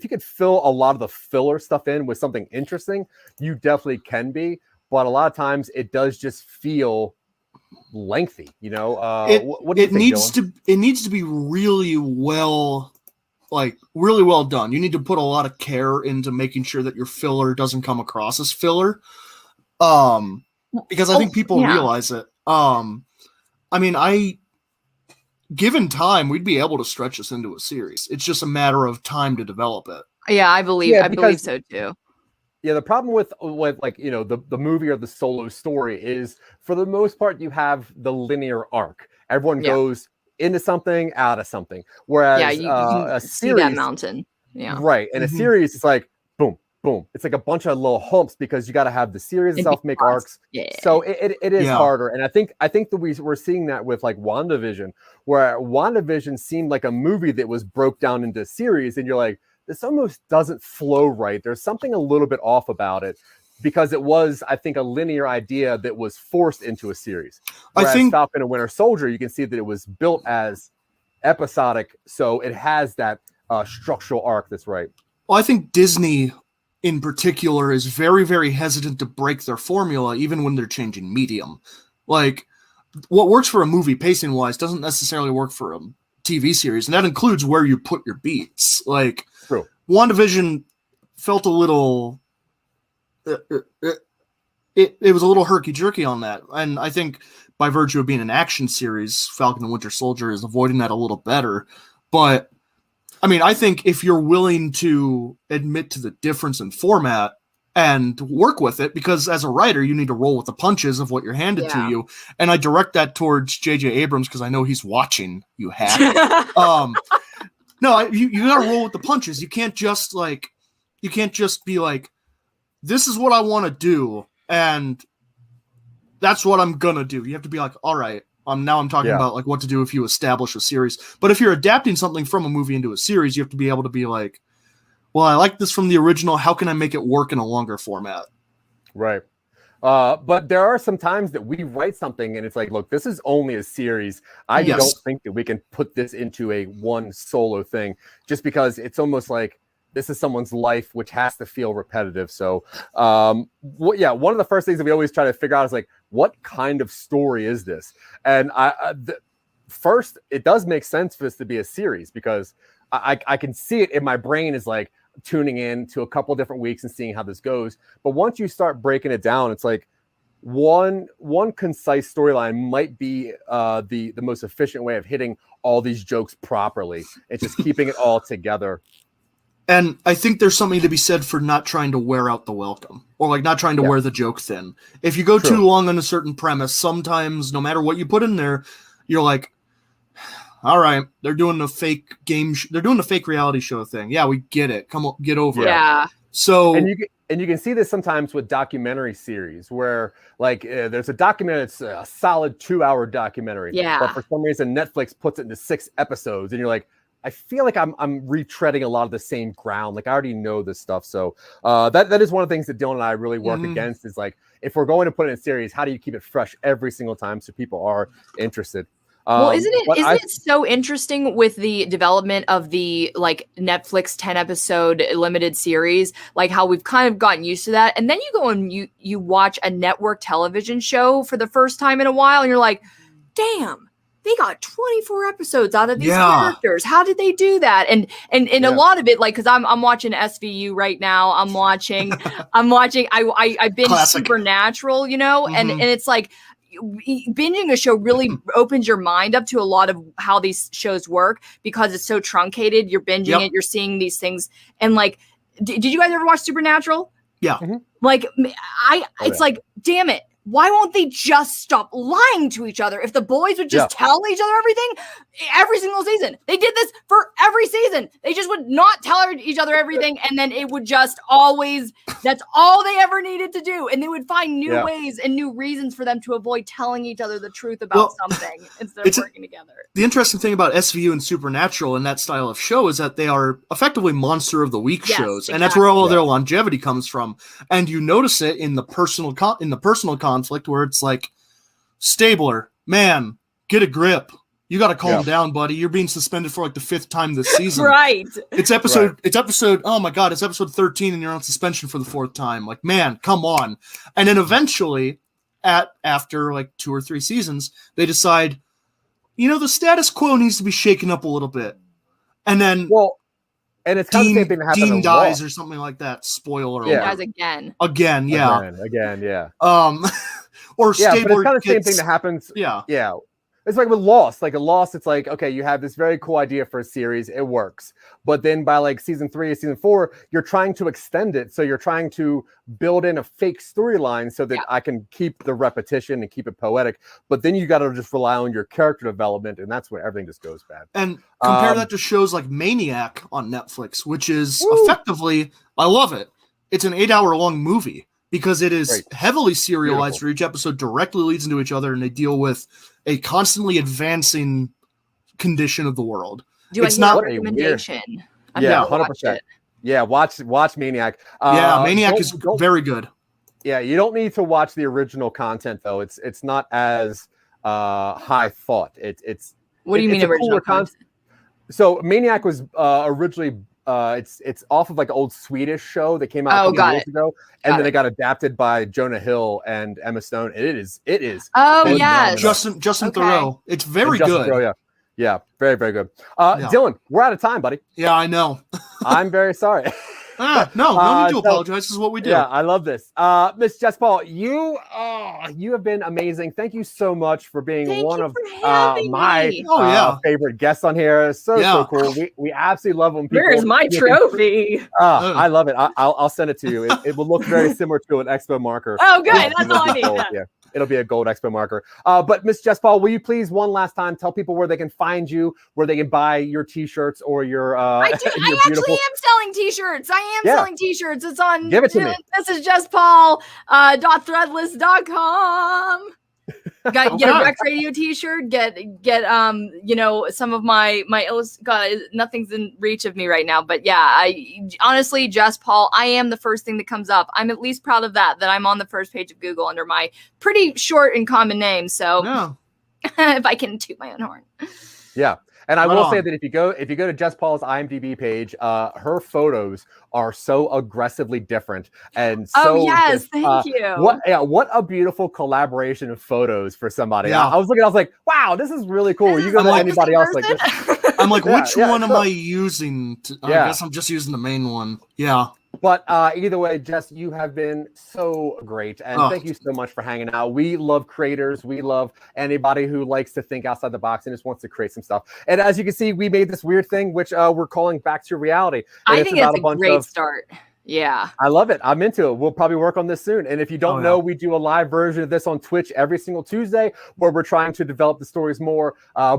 you could fill a lot of the filler stuff in with something interesting, you definitely can be. But a lot of times, it does just feel lengthy. You know, what do you think, Dylan? It needs to be really well done. You need to put a lot of care into making sure that your filler doesn't come across as filler. Because I think people realize it. I mean, given time, we'd be able to stretch this into a series. It's just a matter of time to develop it. Yeah, I believe so too. Yeah, the problem with like, you know, the movie or the solo story is for the most part, you have the linear arc. Everyone goes into something, out of something. Whereas you can a see series, that mountain. Yeah. Right. And a series, it's like, boom, boom. It's like a bunch of little humps because you got to have the series itself make arcs. Yeah. So it is harder. And I think that we're seeing that with like WandaVision, where WandaVision seemed like a movie that was broke down into a series. And you're like, this almost doesn't flow right. There's something a little bit off about it because it was, I think, a linear idea that was forced into a series. Whereas I think Falcon and Winter Soldier, you can see that it was built as episodic. So it has that structural arc that's right. Well, I think Disney in particular is very, very hesitant to break their formula, even when they're changing medium. Like, what works for a movie pacing-wise doesn't necessarily work for a TV series, and that includes where you put your beats. Like, true. WandaVision felt a little... It was a little herky-jerky on that, and I think by virtue of being an action series, Falcon and Winter Soldier is avoiding that a little better. But I mean, I think if you're willing to admit to the difference in format and work with it, because as a writer, you need to roll with the punches of what you're handed to you. And I direct that towards J.J. Abrams because I know he's watching, you hack. No, you got to roll with the punches. You can't just be like, this is what I want to do. And that's what I'm gonna do. You have to be like, all right, now I'm talking about like what to do if you establish a series. But if you're adapting something from a movie into a series, you have to be able to be like, well, I like this from the original. How can I make it work in a longer format? Right. But there are some times that we write something and it's like, look, this is only a series. I don't think that we can put this into a one solo thing, just because it's almost like this is someone's life, which has to feel repetitive. So, one of the first things that we always try to figure out is like, what kind of story is this? And first, it does make sense for this to be a series, because I can see it in my brain is like tuning in to a couple different weeks and seeing how this goes. But once you start breaking it down, it's like one concise storyline might be the most efficient way of hitting all these jokes properly. It's just keeping it all together. And I think there's something to be said for not trying to wear out the welcome, or like not trying to wear the joke thin. If you go too long on a certain premise, sometimes no matter what you put in there, you're like, all right, they're doing the fake game. They're doing the fake reality show thing. Yeah, we get it. Come on, get over it. Yeah. So and you can see this sometimes with documentary series where like there's a documentary that's a solid 2-hour documentary. Yeah. But for some reason Netflix puts it into 6 episodes, and you're like, I feel like I'm retreading a lot of the same ground. Like I already know this stuff. So that is one of the things that Dylan and I really work against, is like, if we're going to put in a series, how do you keep it fresh every single time so people are interested? Well, isn't it so interesting with the development of the like Netflix 10 episode limited series, like how we've kind of gotten used to that. And then you go and you watch a network television show for the first time in a while, and you're like, damn, they got 24 episobinge out of these characters. How did they do that? And a lot of it, like, because I'm watching SVU right now. I binge Supernatural, you know, and it's like, binging a show really opens your mind up to a lot of how these shows work, because it's so truncated. You're binging it, you're seeing these things, and like, did you guys ever watch Supernatural? Yeah. Like it's like, damn it, why won't they just stop lying to each other? If the boys would just tell each other everything every single season. They did this for every season. They just would not tell each other everything, and then it would just always, that's all they ever needed to do. And they would find new ways and new reasons for them to avoid telling each other the truth about something instead of working together. The interesting thing about SVU and Supernatural and that style of show is that they are effectively monster of the week shows. And that's where all of their longevity comes from. And you notice it in the personal conflict, where it's like, Stabler, man, get a grip. You got to calm down, buddy. You're being suspended for like the 5th time this season. Right. It's episode, oh my God, it's episode 13 and you're on suspension for the 4th time. Like, man, come on. And then eventually, after like 2 or 3 seasons, they decide, you know, the status quo needs to be shaken up a little bit. And then and it's kind of the same thing that happened. Dean dies or something like that. Spoiler alert. Dies again. Again, yeah. Or Stabler, but it's kind of the same thing that happens. Yeah. It's like with Lost. Like a Lost, it's like, okay, you have this very cool idea for a series, it works. But then by like season 3 or season 4, you're trying to extend it. So you're trying to build in a fake storyline so that I can keep the repetition and keep it poetic. But then you got to just rely on your character development, and that's where everything just goes bad. And compare that to shows like Maniac on Netflix, which is effectively, I love it. It's an 8-hour long movie, because it is heavily serialized where each episode directly leads into each other, and they deal with a constantly advancing condition of the world. It's not a recommendation. 100%. Yeah, watch Maniac. Maniac is very good. Yeah, you don't need to watch the original content though. It's not as high thought. It's what do you mean original content? So Maniac was originally it's off of like an old Swedish show that came out a couple years ago, and then it got adapted by Jonah Hill and Emma Stone. It is. Oh yeah, Justin Theroux. It's very good. Theroux, yeah, very very good. Dylan, we're out of time, buddy. Yeah, I know. I'm very sorry. No need to apologize. This is what we do. Yeah, I love this. Miss Jess Paul, you have been amazing. Thank you so much for being one of my favorite guests on here. So cool. We absolutely love when people. Where's my trophy? I love it. I'll send it to you. It will look very similar to an expo marker. Oh, good. That's all I need. it'll be a gold expo marker. But Miss Jess Paul, will you please one last time tell people where they can find you, where they can buy your t-shirts or your I actually am selling t-shirts. Selling t-shirts. It's on Give it to me. This is Jess Paul .threadless.com. Get a Rec Radio t-shirt, get some of my God, nothing's in reach of me right now, but yeah, I honestly, Jess Paul, I am the first thing that comes up. I'm at least proud of that I'm on the first page of Google under my pretty short and common name, so if I can toot my own horn. Yeah. And I will say that if you go to Jess Paul's IMDb page, her photos are so aggressively different and so. Oh yes, thank you. What a beautiful collaboration of photos for somebody. Yeah. I was like, wow, this is really cool. You go to anybody else like this. I'm like, which one am I using? I guess I'm just using the main one. Yeah. But either way, Jess, you have been so great. And thank you so much for hanging out. We love creators. We love anybody who likes to think outside the box and just wants to create some stuff. And as you can see, we made this weird thing, which we're calling Back to Reality. And I think it's a great start. Yeah. I love it. I'm into it. We'll probably work on this soon. And if you don't know, we do a live version of this on Twitch every single Tuesday where we're trying to develop the stories more,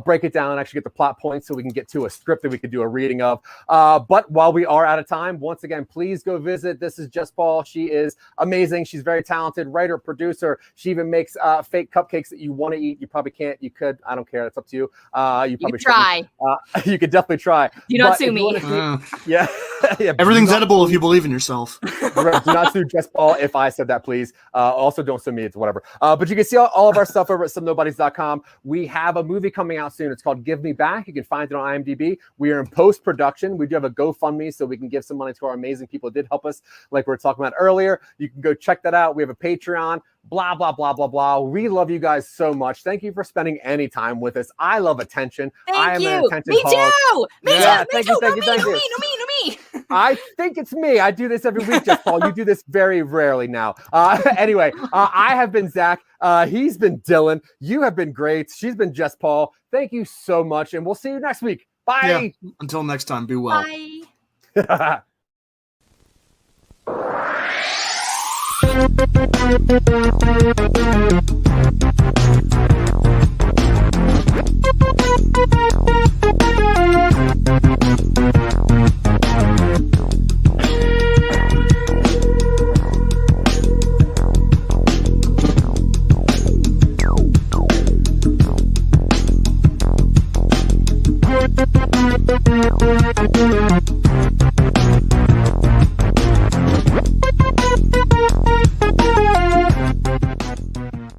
break it down, actually get the plot points so we can get to a script that we can do a reading of. But while we are out of time, once again, please go visit. This is Jess Paul. She is amazing. She's very talented writer, producer. She even makes fake cupcakes that you want to eat. You probably can't. You could. I don't care. It's up to you. You probably try. You could definitely try. Do not sue me. Yeah. Everything's edible if you believe in yourself. Do not sue Jess Paul if I said that, please. Also, don't sue me. It's whatever. But you can see all of our stuff over at somenobodies.com. We have a movie coming out soon. It's called Give Me Back. You can find it on IMDb. We are in post-production. We do have a GoFundMe so we can give some money to our amazing people who did help us, like we were talking about earlier. You can go check that out. We have a Patreon. Blah, blah, blah, blah, blah. We love you guys so much. Thank you for spending any time with us. I love attention. I am an attention Me hog. too. Me too. Thank you. No me. I think it's me. I do this every week, Jess Paul. You do this very rarely now. Anyway, I have been Zach. He's been Dylan. You have been great. She's been Jess Paul. Thank you so much, and we'll see you next week. Bye. Yeah. Until next time, be well. Bye. Thank you.